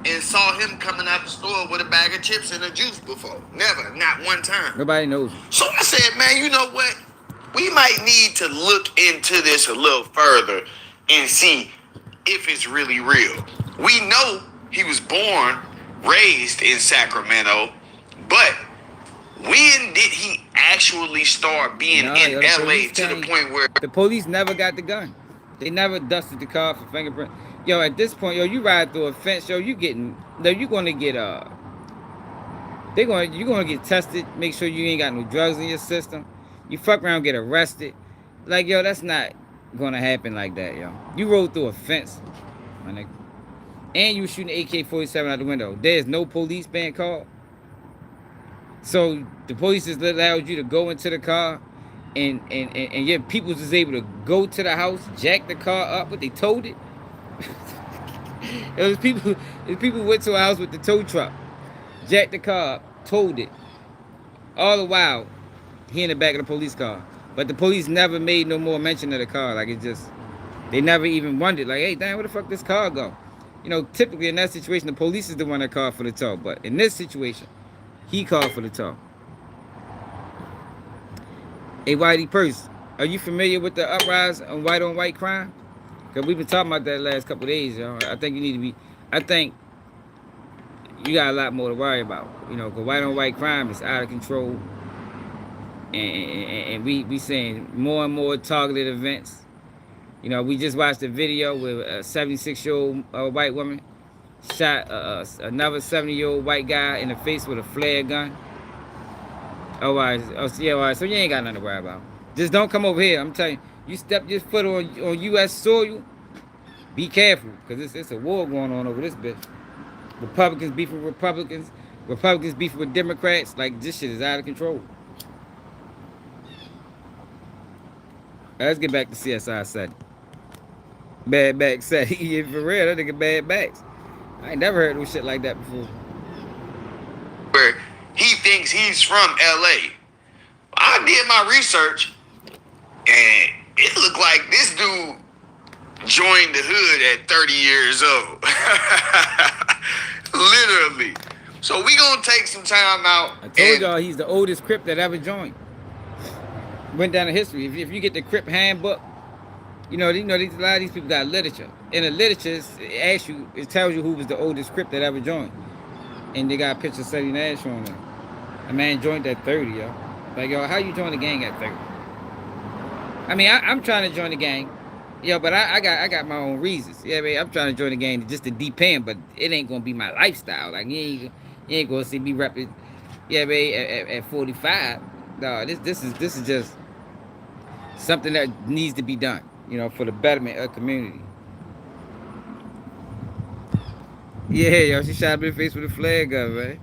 and saw him coming out the store with a bag of chips and a juice before. Never, not one time. Nobody knows him. So I said, man, you know what? We might need to look into this a little further and see if it's really real. We know he was born, raised in Sacramento, but when did he actually start being in LA to the point where the police never got the gun? They never dusted the car for fingerprint. Yo, at this point, yo, you ride through a fence, yo, you're gonna get you're gonna get tested, make sure you ain't got no drugs in your system. You fuck around, get arrested. Like, yo, that's not gonna happen like that, yo. You rode through a fence, my nigga. And you were shooting AK-47 out the window. There's no police being called. So the police just allowed you to go into the car and your people was able to go to the house, jack the car up, but they towed it. It was people went to a house with the tow truck, jacked the car up, towed it. All the while, he in the back of the police car. But the police never made no more mention of the car. Like, it just, they never even wondered, like, hey, damn, where the fuck this car go? You know, typically in that situation, the police is the one that called for the tow. But in this situation, he called for the tow. Hey, Whitey Purse, are you familiar with the uprise on white crime? Because we've been talking about that the last couple of days, yo. I think you need to be, I think you got a lot more to worry about. You know, because white crime is out of control. And we seeing more and more targeted events. You know, we just watched a video with a 76-year-old white woman shot another 70-year-old white guy in the face with a flare gun. Oh, all right. Oh, yeah, all right. So you ain't got nothing to worry about. Just don't come over here. I'm telling you, you step your foot on U.S. soil, be careful, because it's a war going on over this bitch. Republicans beefing with Republicans. Republicans beefing with Democrats. Like, this shit is out of control. Let's get back to CSI Sed. Bad back Sed. Yeah, for real, that nigga bad backs. I ain't never heard no shit like that before. Where he thinks he's from LA. I did my research, and it looked like this dude joined the hood at 30 years old. Literally. So we gonna take some time out. I told y'all he's the oldest Crip that ever joined. Went down in history. If you get the Crip handbook, a lot of these people got literature. In the literature, it tells you who was the oldest Crip that ever joined. And they got a picture of Ceddy Nash on there. A man joined at 30, yo. Like, yo, how you join the gang at 30? I mean, I'm trying to join the gang. Yo, but I got my own reasons. Yeah, man, I'm trying to join the gang just to depend, but it ain't gonna be my lifestyle. Like, you ain't gonna see me repping, yeah, man, at 45. No, this is just something that needs to be done, for the betterment of the community. Yeah, yo, she shot him in the face with a flare gun, man.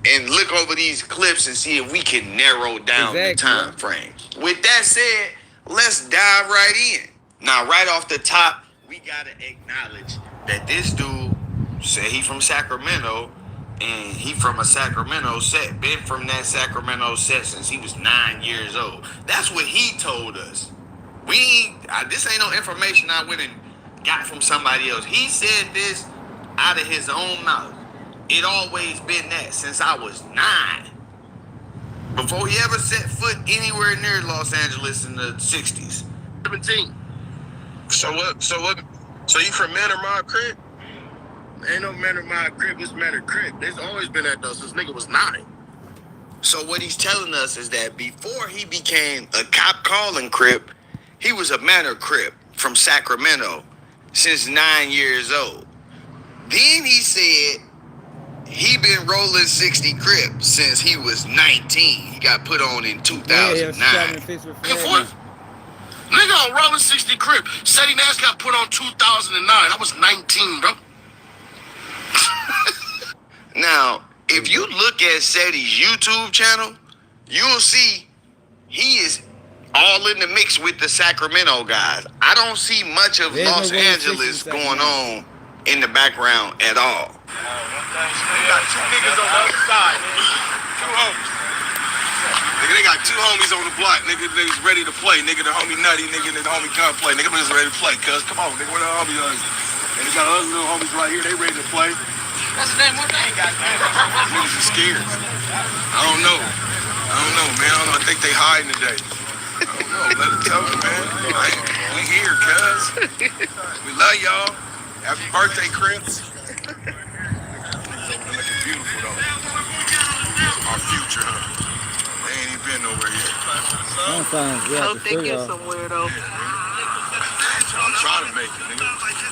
And look over these clips and see if we can narrow down the time frame. With that said, let's dive right in. Now, right off the top, we gotta acknowledge that this dude said he from Sacramento, and he from a Sacramento set. Been from that Sacramento set since he was 9 years old. That's what he told us. This ain't no information I went and got from somebody else. He said this out of his own mouth. It always been that since I was 9. Before he ever set foot anywhere near Los Angeles in the 60s. 17. So what? So you from Man or My Crib? Ain't no Man or My Crib, it's Man or Crib. There's always been that though since nigga was 9. So what he's telling us is that before he became a cop calling Crip, he was a Manor Crip from Sacramento since 9 years old. Then he said he been rolling 60 Crip since he was 19. He got put on in 2009. Nigga on rolling 60 Crip. Ceddy Nash got put on 2009. I was 19, bro. Now, if you look at Ceddy's YouTube channel, you'll see he is all in the mix with the Sacramento guys. I don't see much of Los Angeles going on in the background at all. They got 2 niggas on the other side. 2 homies. Nigga, they got 2 homies on the block. Niggas ready to play. Nigga, the homie Nutty. Nigga, the homie Gunplay. Nigga, just ready to play. Cuz, come on, nigga, where the homies are? And they got other little homies right here. They ready to play. What's the name? What they got? Niggas are scared. I don't know, man. I think they hiding today. I don't know. Let it tell them, man. We here, cuz. We love y'all. Happy birthday, Crips. Looking beautiful, though. Our future, huh? They ain't even been nowhere yet. Hope they get somewhere, though. I'm trying to make it, nigga.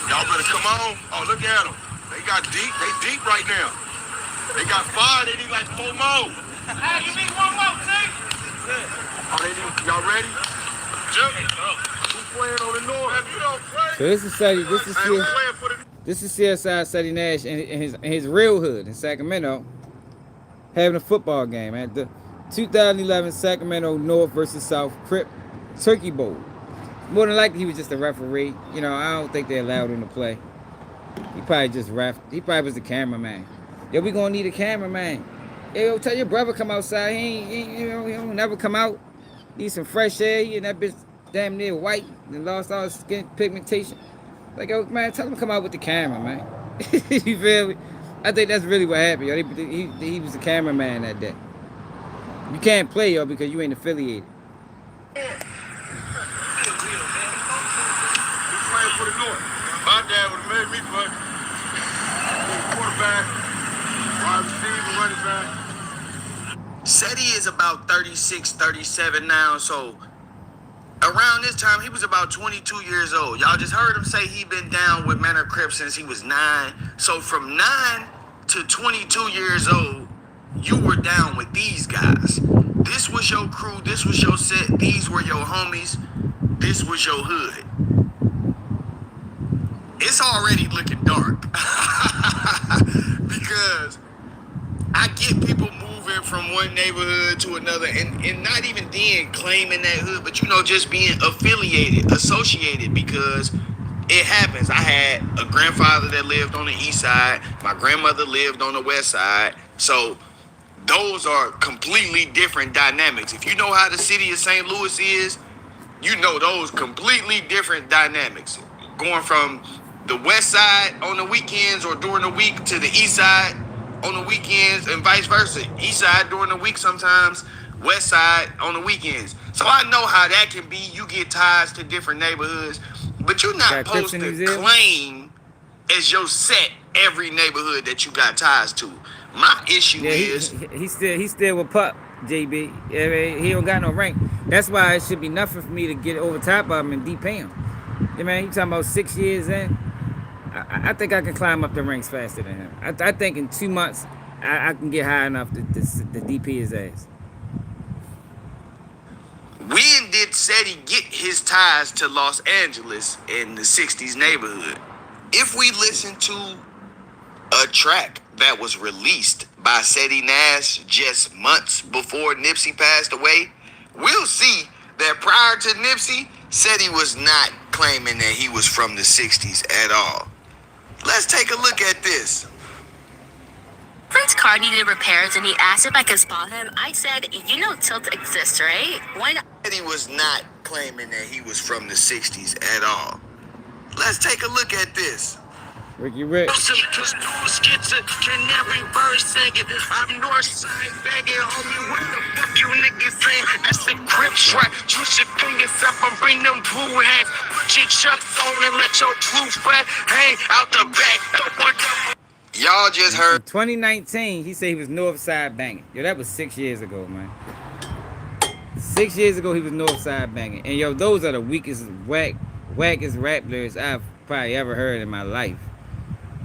Y'all better come on. Oh, look at them. They got deep. They deep right now. They got 5. They need like 4 more. Hey, you need 1 more, T? Oh, they need, y'all ready? Jump. Who's playing on the north? If you don't play. So this is CSI Sed Nash in his real hood in Sacramento, having a football game at the 2011 Sacramento North versus South Crip Turkey Bowl. More than likely, he was just a referee. I don't think they allowed him to play. He probably just ref. He probably was the cameraman. Yo, we gonna need a cameraman. Yo, tell your brother come outside. He don't never come out. Need some fresh air. He and that bitch damn near white and lost all his skin pigmentation. Like, yo, man, tell him to come out with the camera, man. You feel me? I think that's really what happened, yo. He was the cameraman that day. You can't play, yo, because you ain't affiliated. For the North. My dad would have made me play. Quarterback, wide receiver, running back. Ceddy is about 36, 37 now, so Around this time, he was about 22 years old. Y'all just heard him say he been down with Manor Crip since he was 9. So from 9 to 22 years old, you were down with these guys. This was your crew. This was your set. These were your homies. This was your hood. It's already looking dark. Because I get people moving from one neighborhood to another and not even then claiming that hood, but you know, just being affiliated, associated, because it happens. I had a grandfather that lived on the east side. My grandmother lived on the west side. So those are completely different dynamics. If you know how the city of St. Louis is, you know those completely different dynamics. Going from the west side on the weekends or during the week to the east side on the weekends and vice versa. East side during the week sometimes, west side on the weekends. So I know how that can be. You get ties to different neighborhoods, but you're not supposed to claim as your set every neighborhood that you got ties to. My issue is he still with Pup, JB. I mean, he don't got no rank. That's why it should be nothing for me to get over top of him and DP him. Yeah, man, you talking about 6 years in? I think I can climb up the ranks faster than him. I think in 2 months I can get high enough to DP his ass. When did Ceddy get his ties to Los Angeles in the 60s neighborhood? If we listen to a track that was released by Ceddy Nash just months before Nipsey passed away, we'll see that prior to Nipsey, Ceddy was not claiming that he was from the 60s at all. Let's take a look at this. Friend's car needed repairs and he asked if I could spot him. I said, you know Tilt exists, right? Why not? He was not claiming that he was from the 60s at all. Let's take a look at this. Ricky Rick. I'm north side begging, homie, what the fuck you niggas saying? That's the grip track. You should bring yourself and bring them blue hats. Put your chucks on and let your blue fat hang out the back. Y'all just heard. In 2019, he said he was north side banging. Yo, that was 6 years ago, man. 6 years ago, he was north side banging. And yo, those are the weakest, wackest rap lyrics I've probably ever heard in my life.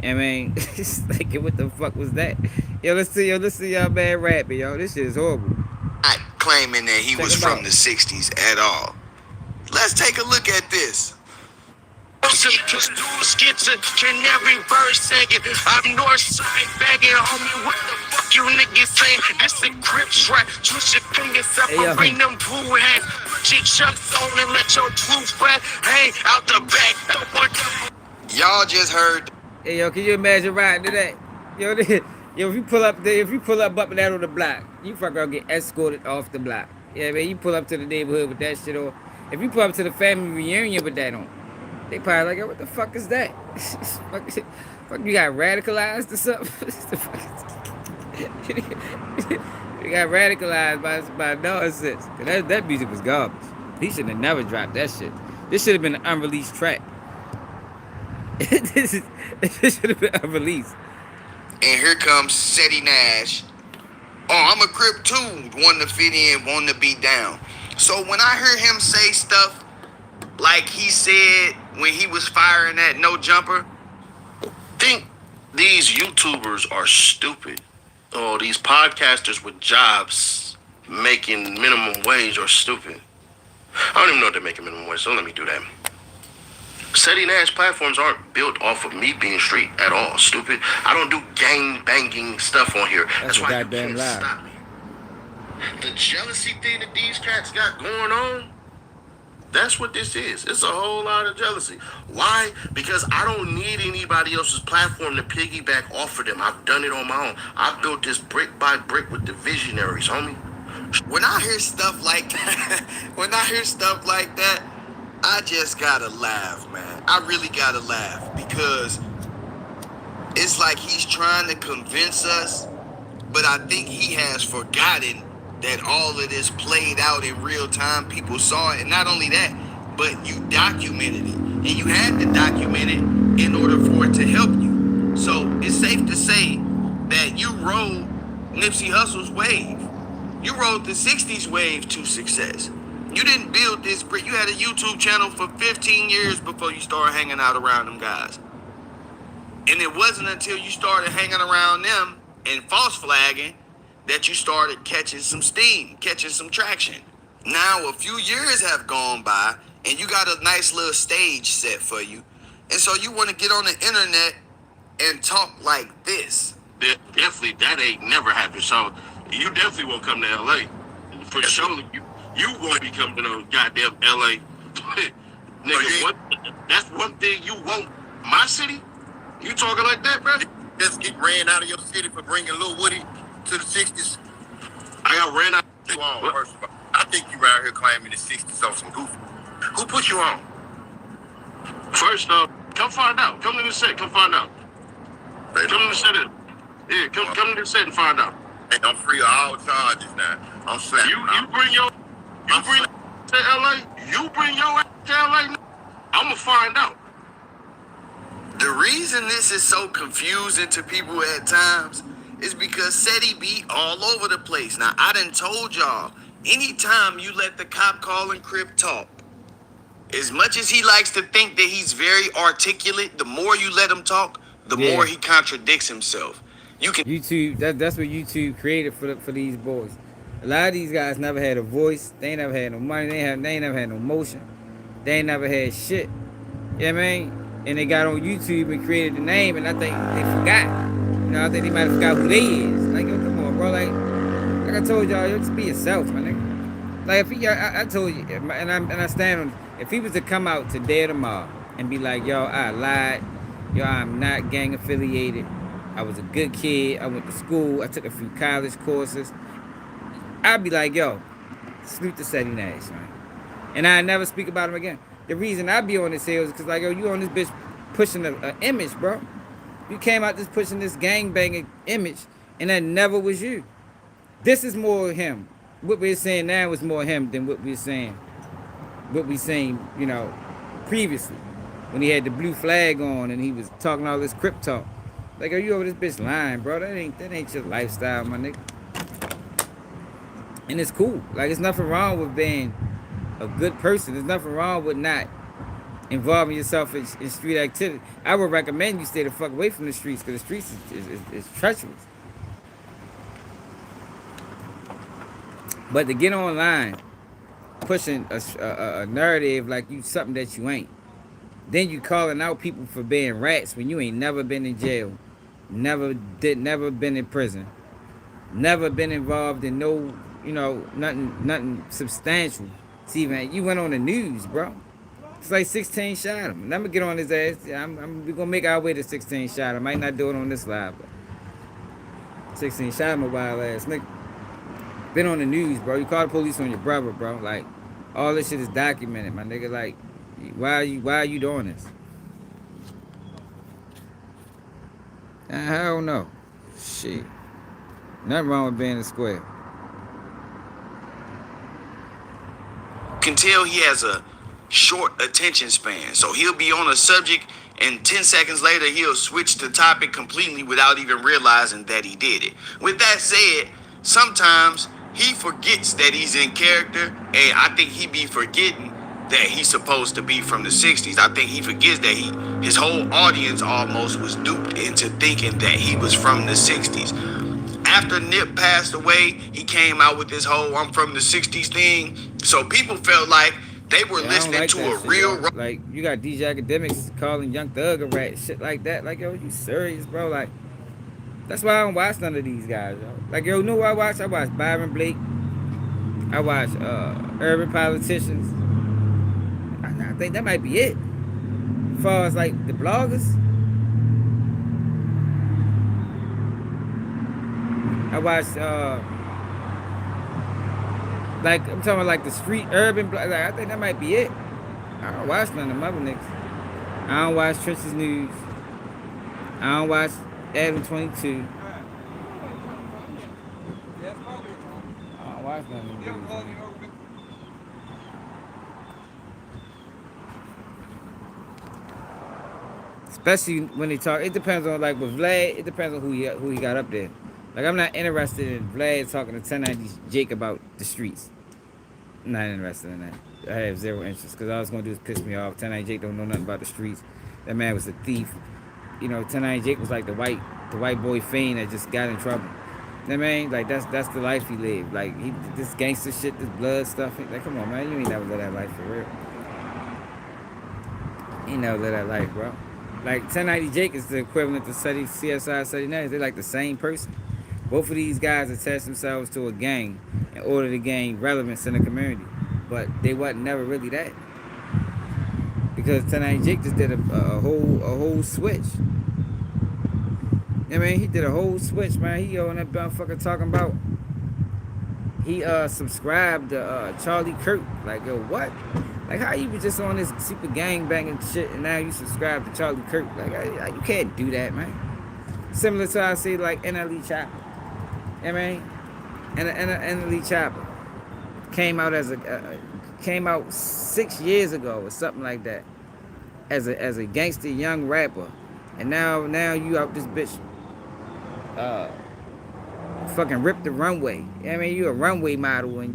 I mean, it's like, what the fuck was that? Yo, let's see y'all man rapping, yo. This shit is horrible. Not claiming that he was from the 60s at all. Let's take a look at this. Canary bird singing. I'm north side begging, homie, what the fuck you niggas saying? That's the grip track. You should bring yourself and bring them blue hats. Put your chucks on and let your blue fat hang out the back. Y'all just heard. Hey, yo, can you imagine riding to that? Yo, if you pull up bumping that on the block, you fuck around get escorted off the block. Yeah, man, you pull up to the neighborhood with that shit on. If you pull up to the family reunion with that on, they probably like, yo, what the fuck is that? fuck, you got radicalized or something? You got radicalized by nonsense. That music was garbage. He should have never dropped that shit. This should have been an unreleased track. This should have been unreleased. And here comes Ceddy Nash. Oh, I'm a Crip too. Wanting to fit in, wanting to be down. So when I hear him say stuff like he said when he was firing that no jumper, Think these YouTubers are stupid. Oh, these podcasters with jobs making minimum wage are stupid. I don't even know if they're making minimum wage, so let me do that. Ceddy Nash platforms aren't built off of me being street at all, stupid. I don't do gang banging stuff on here. That's why you can't stop me. The jealousy thing that these cats got going on, that's what this is. It's a whole lot of jealousy. Why? Because I don't need anybody else's platform to piggyback off of them. I've done it on my own. I built this brick by brick with the visionaries, homie. When I hear stuff like that, I just gotta laugh, man. I really gotta laugh because it's like he's trying to convince us, but I think he has forgotten that all of this played out in real time. People saw it, and not only that, but you documented it. And you had to document it in order for it to help you. So it's safe to say that you rode Nipsey Hussle's wave. You rode the 60s wave to success. You didn't build this brick. You had a YouTube channel for 15 years before you started hanging out around them guys. And it wasn't until you started hanging around them and false flagging that you started catching some steam, catching some traction. Now a few years have gone by and you got a nice little stage set for you. And so you want to get on the internet and talk like this. Definitely, that ain't never happened. So you definitely won't come to LA. For sure, you won't be coming to goddamn LA. Nigga, that's one thing you won't. My city? You talking like that, bro? Just get ran out of your city for bringing Lil Woody to the 60s. I got ran out. First of all, I think you around here claiming the 60s on some goofy. Who put you on? First off, come find out. Come to the set, come find out. Come to the set. Yeah, come to the set and find out. Hey, I'm free of all charges now. I'm slapping. You bring your to LA. You bring your ass to LA. I'ma find out. The reason this is so confusing to people at times is because Ceddy be all over the place. Now, I done told y'all, anytime you let the cop calling Crip talk, as much as he likes to think that he's very articulate, the more you let him talk, the more he contradicts himself. You can YouTube. That's what YouTube created for these boys. A lot of these guys never had a voice. They ain't never had no money. They ain't never had no motion. They ain't never had shit. You know what I mean? And they got on YouTube and created the name, and I think they forgot. You know, I think they might have forgot who they is. Like, yo, come on, bro. Like I told y'all, yo, just be yourself, my nigga. Like, if he, I told you, and I stand on, if he was to come out today or tomorrow and be like, yo, I lied, yo, I'm not gang affiliated, I was a good kid, I went to school, I took a few college courses, I'd be like, yo, salute to Ceddy Nash, man. And I never speak about him again. The reason I be on this here is because, like, yo, you on this bitch pushing an image, bro. You came out just pushing this gangbanging image, and that never was you. This is more him. What we're saying now is more him than what we saying, you know, previously. When he had the blue flag on and he was talking all this Crip talk. Like, are you over this bitch lying, bro? That ain't your lifestyle, my nigga. And it's cool. Like, there's nothing wrong with being a good person. There's nothing wrong with not involving yourself in street activity. I would recommend you stay the fuck away from the streets, because the streets is treacherous. But to get online, pushing a narrative like you something that you ain't, then you calling out people for being rats when you ain't never been in jail, never been in prison, never been involved in no, you know, nothing substantial. See, man, you went on the news, bro. It's like 16 shot him. And I'm gonna get on his ass. We're gonna make our way to 16 shot him. Might not do it on this live, but 16 shot him a wild ass nigga. Been on the news, bro. You call the police on your brother, bro. Like, all this shit is documented, my nigga. Like, why are you doing this? I don't know. Shit. Nothing wrong with being a square. can tell he has a short attention span. So he'll be on a subject and 10 seconds later he'll switch the topic completely without even realizing that he did it. With that said, sometimes he forgets that he's in character, and I think he be forgetting that he's supposed to be from the 60s. I think he forgets that his whole audience almost was duped into thinking that he was from the 60s. After Nip passed away, he came out with this whole I'm from the 60s thing. So people felt like they were listening to a real... Like, you got DJ Academics calling Young Thug a rat, shit like that. Like, yo, you serious, bro? Like, that's why I don't watch none of these guys, yo. Like, yo, you know who I watch? I watch Byron Blake. I watch urban politicians. I think that might be it. As far as, like, the bloggers. I watch, like, I'm talking about, like, the street urban, like, I think that might be it. I don't watch none of them other niggas. I don't watch Trenches News. I don't watch Adam 22. I don't watch none of them dudes. Especially when they talk, it depends on, like, with Vlad, it depends on who he got up there. Like, I'm not interested in Vlad talking to 1090 Jake about the streets. Not interested in that. I have zero interest because all it's gonna do is piss me off. 10 Jake don't know nothing about the streets. That man was a thief. 10 Jake was like the white boy fiend that just got in trouble. You know what I mean? Like that's the life he lived. Like this gangster shit, this blood stuff. Like come on, man, you ain't never live that life for real. You ain't never live that life, bro. Like 1090 Jake is the equivalent to CSI Sed Nash. They're like the same person. Both of these guys attach themselves to a gang in order to gain relevance in the community, but they wasn't never really that. Because 1090 Jake just did a whole switch. I mean, he did a whole switch, man. He on that motherfucker talking about he subscribed to Charlie Kirk. Like, yo, what? Like, how you was just on this super gang banging shit and now you subscribe to Charlie Kirk? Like, you can't do that, man. Similar to I say like NLE Chopper. You know what I mean? And NLE Chopper came out 6 years ago or something like that as a gangster young rapper, and now you out this bitch fucking rip the runway. You know what I mean? You a runway model and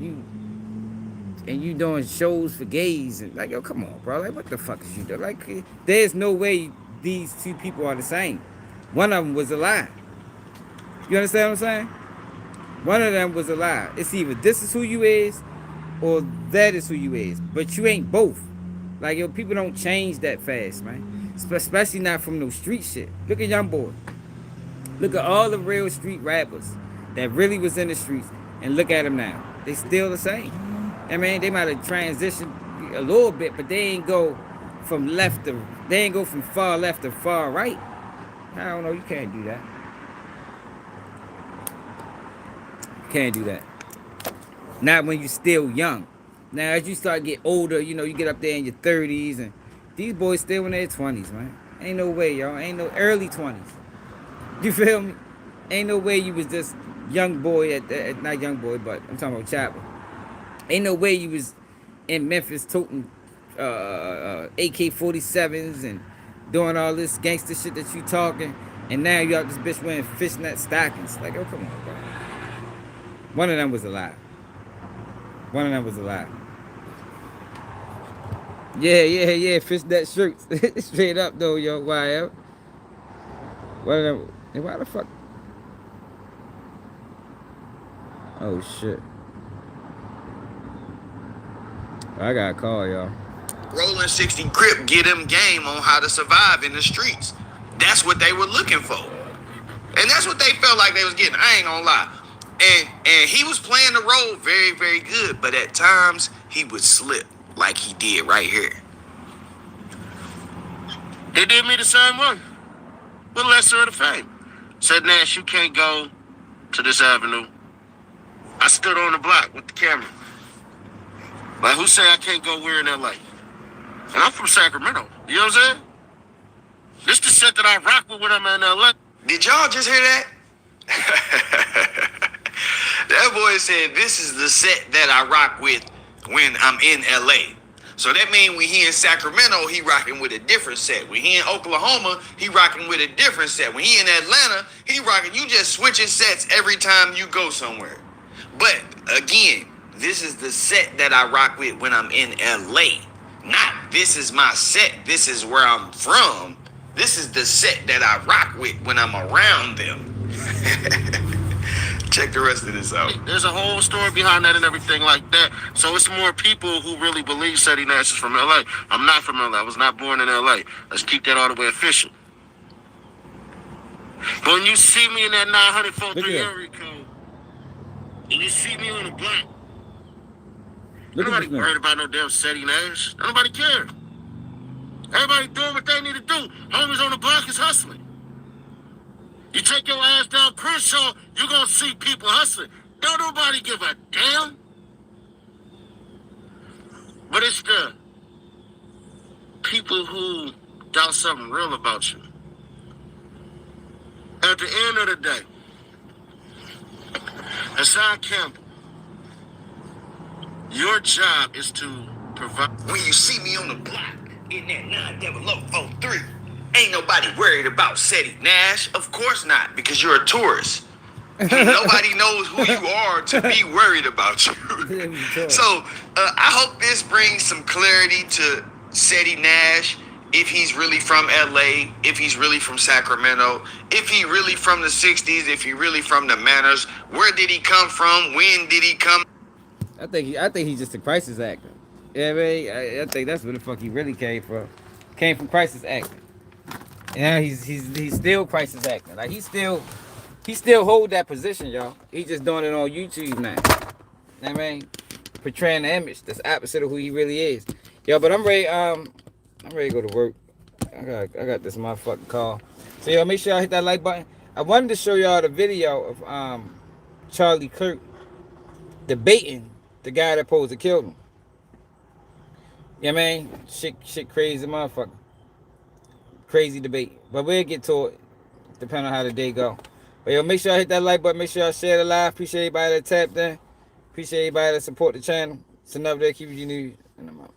you doing shows for gays and like, yo, come on, bro. Like, what the fuck is you doing? Like, there's no way these two people are the same. One of them was a lie. You understand what I'm saying? One of them was a lie. It's either this is who you is or that is who you is. But you ain't both. Like, yo, people don't change that fast, man. Especially not from no street shit. Look at Young Boy. Look at all the real street rappers that really was in the streets and look at them now. They still the same. I mean, they might have transitioned a little bit, but they ain't go from far left to far right. I don't know, you can't do that. You can't do that. Not when you still young. Now, as you start getting older, you get up there in your 30s, and these boys still in their 20s, man. Ain't no way, y'all. Ain't no early 20s. You feel me? Ain't no way you was just young boy not young boy, but I'm talking about Chopper. Ain't no way you was in Memphis toting AK-47s and doing all this gangster shit that you talking, and now you out this bitch wearing fishnet stockings. Like, oh, come on, bro. One of them was a lie. One of them was a lie. Yeah, fishnet shirts. Straight up, though, yo, YL. One of them. And why the fuck? Oh, shit. I got a call, y'all. Rolling 60 Crip get him game on how to survive in the streets. That's what they were looking for. And that's what they felt like they was getting. I ain't gonna lie. And he was playing the role very, very good. But at times, he would slip like he did right here. They did me the same way. With lesser of the fame. Said, Nash, you can't go to this avenue. I stood on the block with the camera. Like, who say I can't go where in LA? And I'm from Sacramento. You know what I'm saying? This the set that I rock with when I'm in LA. Did y'all just hear that? That boy said, this is the set that I rock with when I'm in LA. So that means when he in Sacramento, he rocking with a different set. When he in Oklahoma, he rocking with a different set. When he in Atlanta, he rocking, you just switching sets every time you go somewhere. But again, this is the set that I rock with when I'm in LA. Not this is my set, this is where I'm from. This is the set that I rock with when I'm around them. Check the rest of this out. There's a whole story behind that and everything like that. So it's more people who really believe Ceddy Nash is from LA. I'm not from LA. I was not born in LA. Let's keep that all the way official. But when you see me in that 943 area code, and you see me on the block, nobody worried about no damn Ceddy Nash. Nobody care. Everybody doing what they need to do. Homies on the block is hustling. You take your ass down Crenshaw, you're going to see people hustling. Don't nobody give a damn. But it's the people who doubt something real about you. At the end of the day, Hassan Campbell, your job is to provide. When you see me on the block in that 90043, ain't nobody worried about Ceddy Nash. Of course not, because you're a tourist. Nobody knows who you are to be worried about you. So I hope this brings some clarity to Ceddy Nash. If he's really from LA, if he's really from Sacramento, if he really from the 60s, if he really from the Manors, where did he come from? When did he come? I think he's just a crisis actor. Yeah, I think that's where the fuck he really came from. Came from crisis acting. Yeah, he's still crisis acting. Like he still hold that position, y'all. He just doing it on YouTube now. You know what I mean? Portraying the image that's opposite of who he really is. Yo, but I'm ready to go to work. I got this motherfucking call. So y'all make sure y'all hit that like button. I wanted to show y'all the video of Charlie Kirk debating the guy that supposed to kill him. You know what I mean? Shit crazy motherfucker. Crazy debate. But we'll get to it. Depending on how the day go. But yo, make sure y'all hit that like button. Make sure y'all share the live. Appreciate everybody that tapped in. Appreciate everybody that support the channel. It's another day. Keep you news. And I'm out.